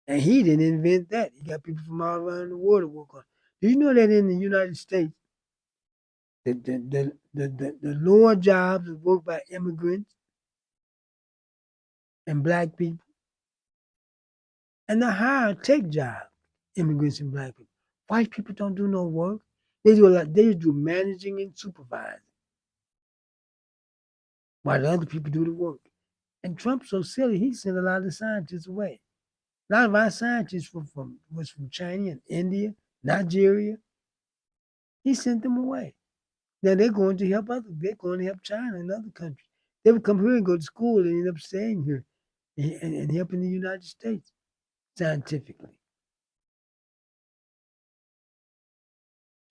And he didn't invent that. He got people from all around the world to work on. Do you know that in the United States, the lower jobs are worked by immigrants and black people, and the higher tech jobs, immigrants and black people. White people don't do no work. They do a lot. They do managing and supervising, while the other people do the work. And Trump's so silly. He sent a lot of the scientists away. A lot of our scientists was from China and India, Nigeria. He sent them away. Now they're going to help others. They're going to help China and other countries. They would come here and go to school and end up staying here and helping the United States scientifically.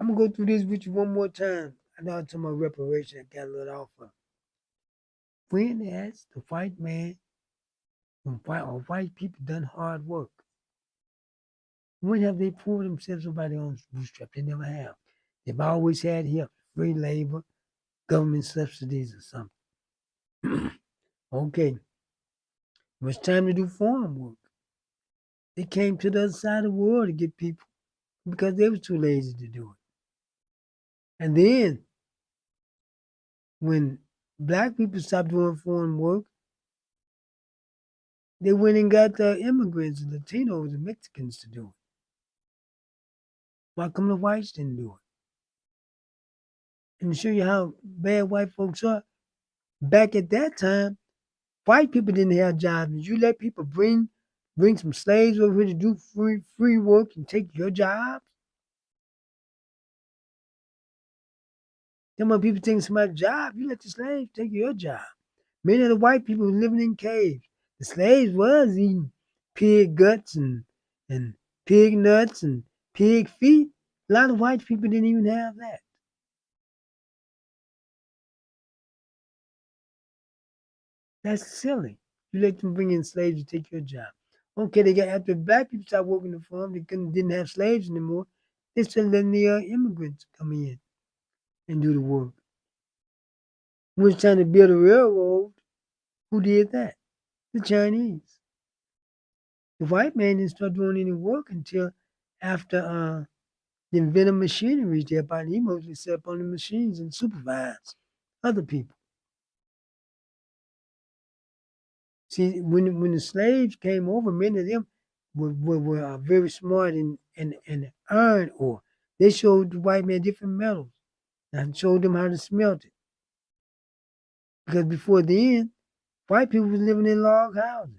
I'm gonna go through this with you one more time. I know I'm talking about reparation. I got a little off of. When has the white man or white people done hard work? When have they pulled themselves up by their own bootstrap? They never have. They've always had help, free labor, government subsidies or something. Okay, it was time to do farm work. They came to the other side of the world to get people because they were too lazy to do it. And then when black people stopped doing foreign work, they went and got the immigrants, the Latinos, and Mexicans to do it. Why come the whites didn't do it? And to show you how bad white folks are, back at that time, white people didn't have jobs. You let people bring some slaves over here to do free work and take your jobs? Then when people take somebody's job, you let the slaves take your job. Many of the white people were living in caves. The slaves was eating pig guts and pig nuts and pig feet. A lot of white people didn't even have that. That's silly. You let them bring in slaves to take your job. Okay, they got after black people started working the farm, they didn't have slaves anymore. They started letting the immigrants come in and do the work. When it was trying to build a railroad, who did that? The Chinese. The white man didn't start doing any work until after the invented machinery there, but he mostly set up on the machines and supervised other people. See, when the slaves came over, many of them were very smart in iron ore. They showed the white man different metals and showed them how to smelt it. Because before then, white people was living in log houses.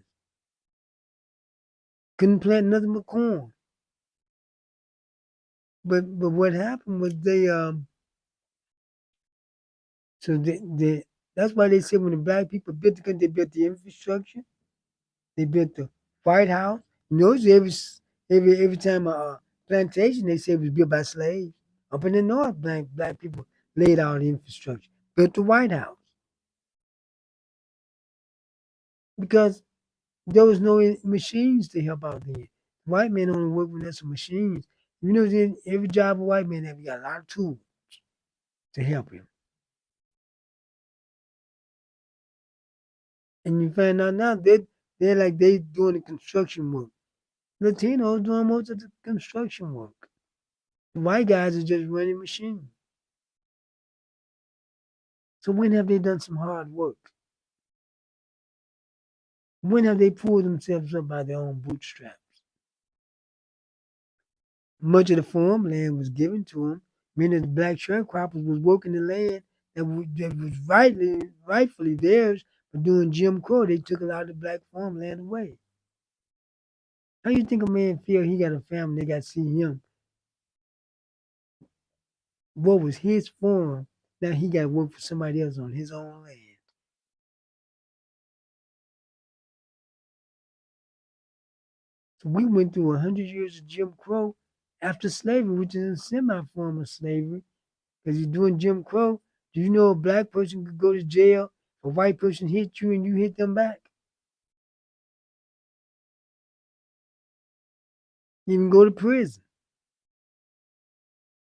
Couldn't plant nothing but corn. But what happened was that's why they said when the black people built they built the infrastructure, they built the White House. You notice every time a plantation they said it was built by slaves. Up in the north, black people laid out the infrastructure, built the White House. Because there was no machines to help out there. White men only work when there's some machines. You know, every job a white man have, you got a lot of tools to help him. And you find out now they're like they doing the construction work. Latinos doing most of the construction work. The white guys are just running machines. So when have they done some hard work? When have they pulled themselves up by their own bootstraps? Much of the farmland was given to them. Many of the black sharecroppers was working the land that was rightfully theirs, but during Jim Crow, they took a lot of the black farmland away. How you think a man feel he got a family, they got to see him? What was his farm, now he got to work for somebody else on his own land. So we went through 100 years of Jim Crow after slavery, which is a semi-form of slavery, because you're doing Jim Crow. Do you know a black person could go to jail if a white person hit you and you hit them back? You can go to prison.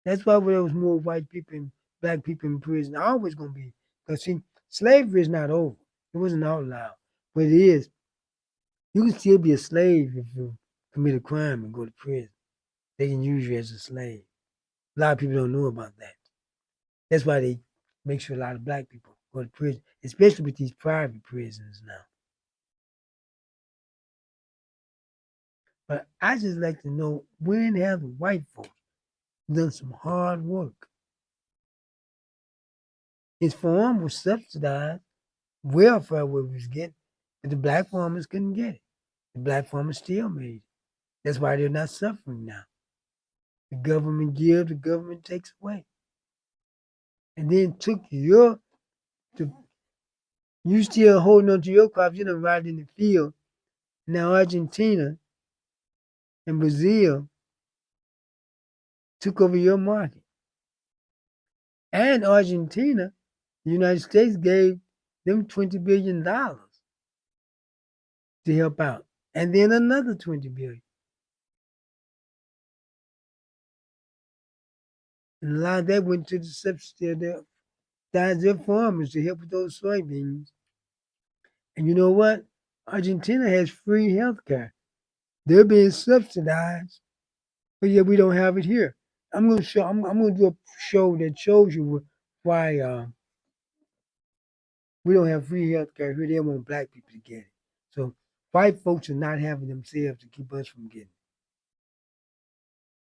That's why there was more white people and black people in prison. Always going to be. Because, see, slavery is not over. It wasn't outlawed. But it is. You can still be a slave if you commit a crime and go to prison. They can use you as a slave. A lot of people don't know about that. That's why they make sure a lot of black people go to prison, especially with these private prisons now. But I just like to know, when have the white folks done some hard work? His farm was subsidized, welfare was getting, but the black farmers couldn't get it. The black farmers still made it. That's why they're not suffering now. The government gives, the government takes away. And then took you still holding on to your crops, you know, right in the field. Now Argentina and Brazil took over your market. And Argentina, the United States gave them $20 billion to help out. And then another $20 billion. And a lot of that went to the subsidy of their farmers to help with those soybeans. And you know what? Argentina has free health care. They're being subsidized, but yet we don't have it here. I'm gonna do a show that shows you why we don't have free health care here. They want black people to get it. So white folks are not having themselves to keep us from getting it.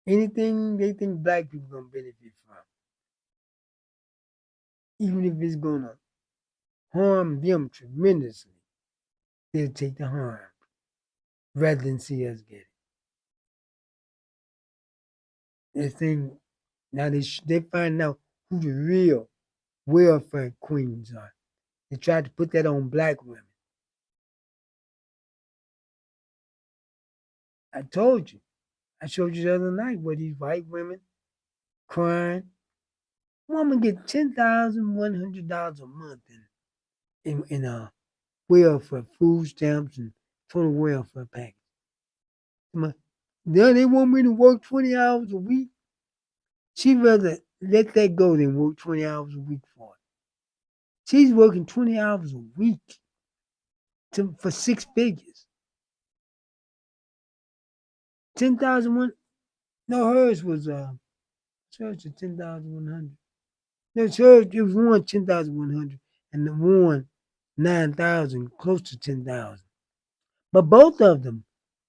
Anything they think black people gonna benefit from, even if it's gonna harm them tremendously, they'll take the harm rather than see us get it. They think now they find out who the real welfare queens are. They tried to put that on black women. I told you. I showed you the other night where these white women crying. Woman get $10,100 a month in welfare, food stamps, and total welfare package. Now they want me to work 20 hours a week. She'd rather let that go than work 20 hours a week for it. She's working 20 hours a week for 6 figures. 10,001. No, hers was hers was 10,100. No, hers it was one 10,100, and the one 9,000, close to 10,000. But both of them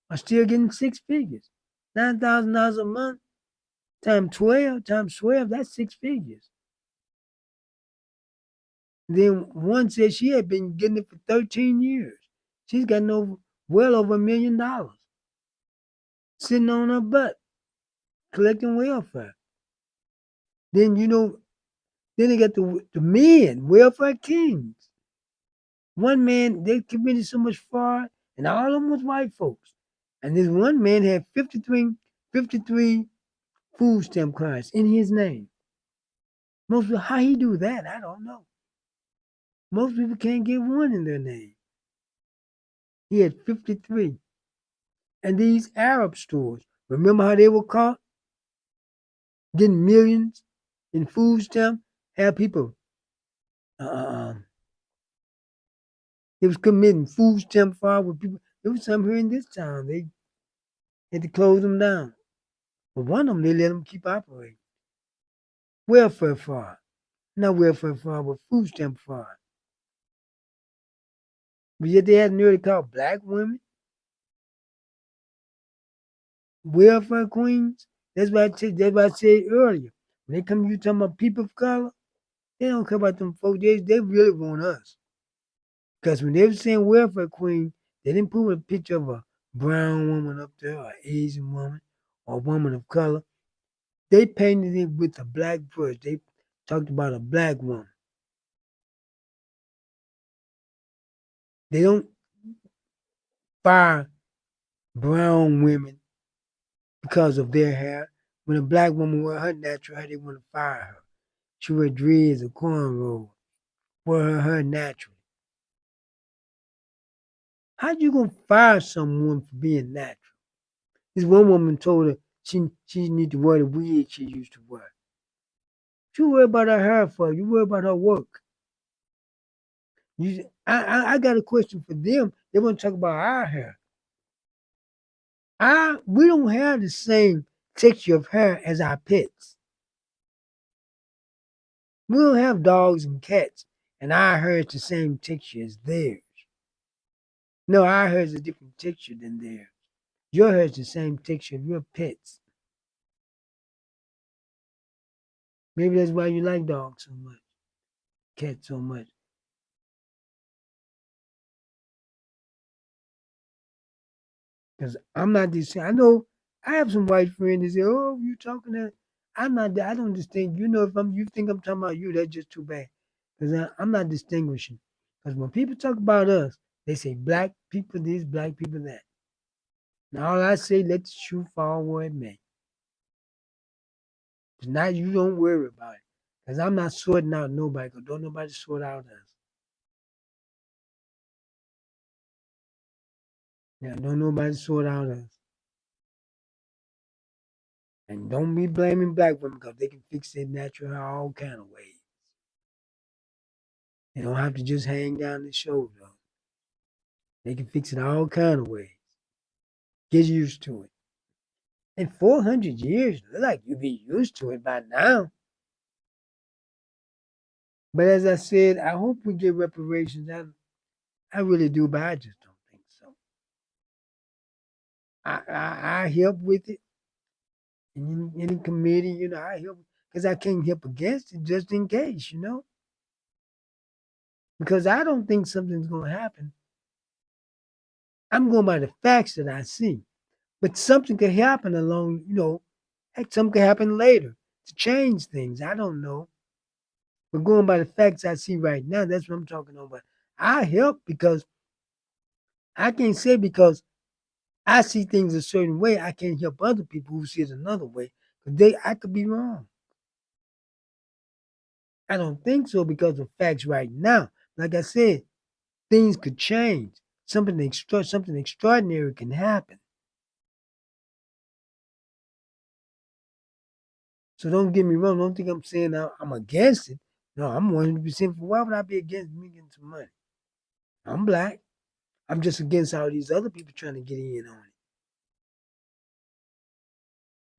are still getting six figures. $9,000 a month times 12, that's six figures. Then one said she had been getting it for 13 years. She's gotten well over $1 million sitting on her butt collecting welfare. Then then they got the men, welfare kings. One man, they committed so much fraud, and all of them was white folks. And this one man had 53 food stamp cards in his name. Most people, how he do that, I don't know. Most people can't get one in their name. He had 53. And these Arab stores, remember how they were caught? Getting millions in food stamps? Have people, they was committing food stamp fraud with people. There was some here in this town. They had to close them down. But one of them, they let them keep operating. Welfare fraud. Not welfare fraud, but food stamp fraud. But yet they had nearly called black women welfare queens. That's what I said earlier. When they come to you talking about people of color, they don't care about them folks. They really want us. Because when they were saying welfare queen, they didn't put a picture of a brown woman up there, or an Asian woman, or a woman of color. They painted it with a black brush. They talked about a black woman. They don't fire brown women because of their hair. When a black woman wear her natural hair, they want to fire her. She wear dreads or cornrows, wear her hair naturally. How you gonna fire someone for being natural? This one woman told her she need to wear the wig she used to wear. You worry about her hair for you worry about her work. I got a question for them. They want to talk about our hair. We don't have the same texture of hair as our pets. We don't have dogs and cats, and our hair is the same texture as theirs. No, our hair is a different texture than theirs. Your hair is the same texture of your pets. Maybe that's why you like dogs so much, cats so much. Because I'm not this. I know I have some white friends that say, "Oh, you talking that?" I'm not. I don't distinguish. If you think I'm talking about you, that's just too bad. Because I'm not distinguishing. Because when people talk about us, they say black people this, black people that. And all I say, let the shoe fall where it may. Cause now you don't worry about it. Because I'm not sorting out nobody. Because don't nobody sort out us. Yeah, don't nobody sort out us. And don't be blaming black women because they can fix their natural hair all kind of ways. They don't have to just hang down the shoulder. They can fix it all kind of ways. Get used to it. In 400 years, look like you be used to it by now. But as I said, I hope we get reparations. I really do, but I just don't think so. I help with it. In any committee, I help because I can't help against it just in case. Because I don't think something's going to happen. I'm going by the facts that I see. But something could happen heck, something could happen later to change things. I don't know. But going by the facts I see right now, that's what I'm talking about. I help because I can't say because I see things a certain way, I can't help other people who see it another way. Because I could be wrong. I don't think so because of facts right now. Like I said, things could change. Something extraordinary can happen. So don't get me wrong. Don't think I'm saying I'm against it. No, I'm 100% for. Why would I be against me getting some money? I'm black. I'm just against all these other people trying to get in on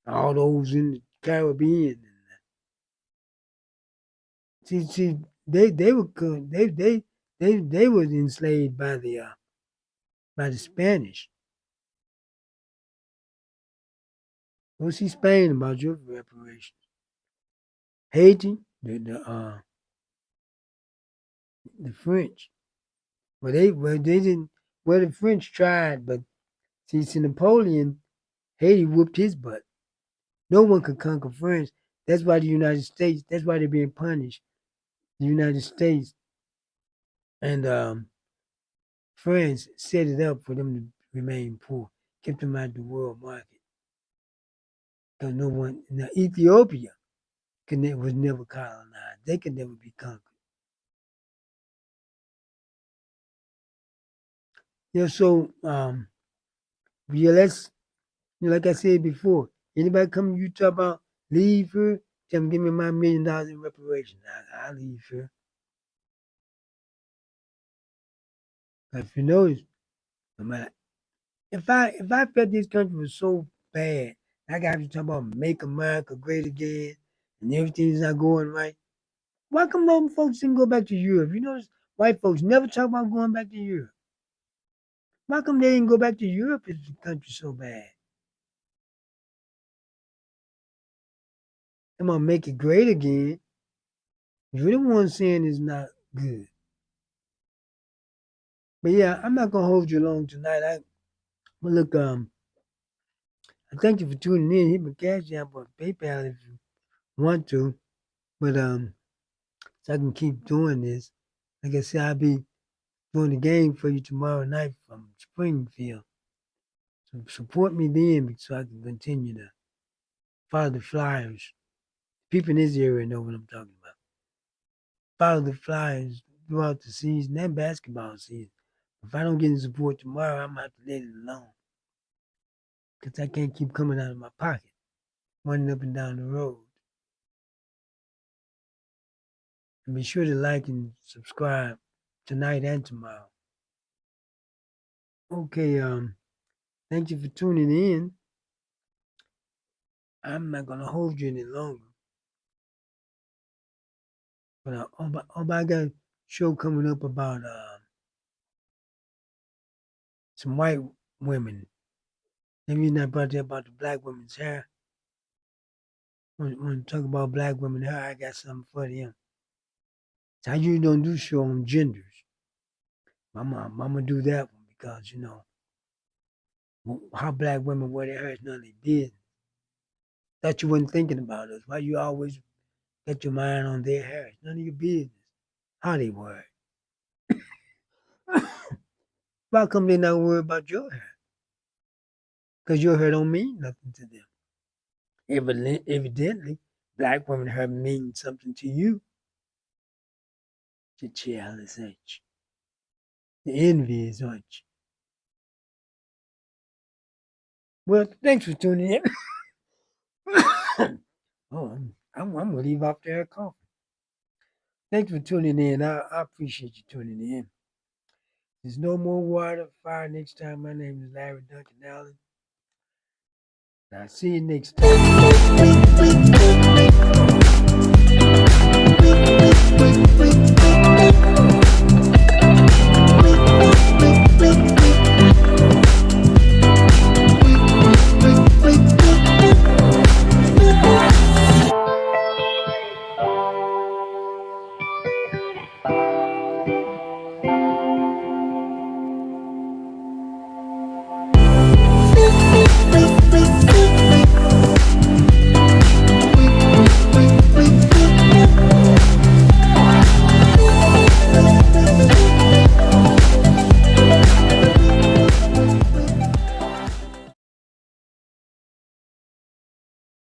it. All those in the Caribbean. See, they were good. They They was enslaved by the Spanish. Go see Spain about your reparations. Haiti, the French. They didn't. Well, the French tried, but since Napoleon, Haiti whooped his butt. No one could conquer France. That's why the United States. That's why they're being punished. The United States and France set it up for them to remain poor, kept them out of the world market. Because no one. Now Ethiopia was never colonized. They could never be conquered. Yeah. So yeah, let's. Like I said before, anybody come to you talk about leave here, tell them give me my $1 million in reparations. I leave here. If you notice, no matter if I felt this country was so bad, I got to talk about make America great again and everything's not going right. Why come those folks didn't go back to Europe? You notice white folks never talk about going back to Europe. Why come they didn't go back to Europe if the country's so bad? I'm gonna make it great again. You're the one saying it's not good. But yeah, I'm not gonna hold you long tonight. But look, I thank you for tuning in. Hit my cash app or PayPal if you want to. But so I can keep doing this. Like I said, I'll be doing the game for you tomorrow night from Springfield. So support me then so I can continue to follow the Flyers. People in this area know what I'm talking about. Follow the Flyers throughout the season and basketball season. If I don't get any support tomorrow, I'm going to have to let it alone. Because I can't keep coming out of my pocket, running up and down the road. And be sure to like and subscribe tonight and tomorrow. Okay, thank you for tuning in. I'm not gonna hold you any longer. But I got a show coming up about some white women. The reason I brought that about the black women's hair. When talk about black women hair, I got something for them. So I usually don't do show on genders. I'm gonna do that one because how black women wear their hair is none of their business. Thought you wasn't thinking about us. Why you always get your mind on their hair? It's none of your business. How they wear it. Why come they not worried about your hair? Because your hair don't mean nothing to them. Evidently, black women hair means something to you. You're jealous, ain't you? The envy is, aren't you? Well, thanks for tuning in. Oh, I'm gonna leave off there coughing. Thanks for tuning in. I appreciate you tuning in. There's no more water fire next time. My name is Larry Duncan Allen. I'll see you next time.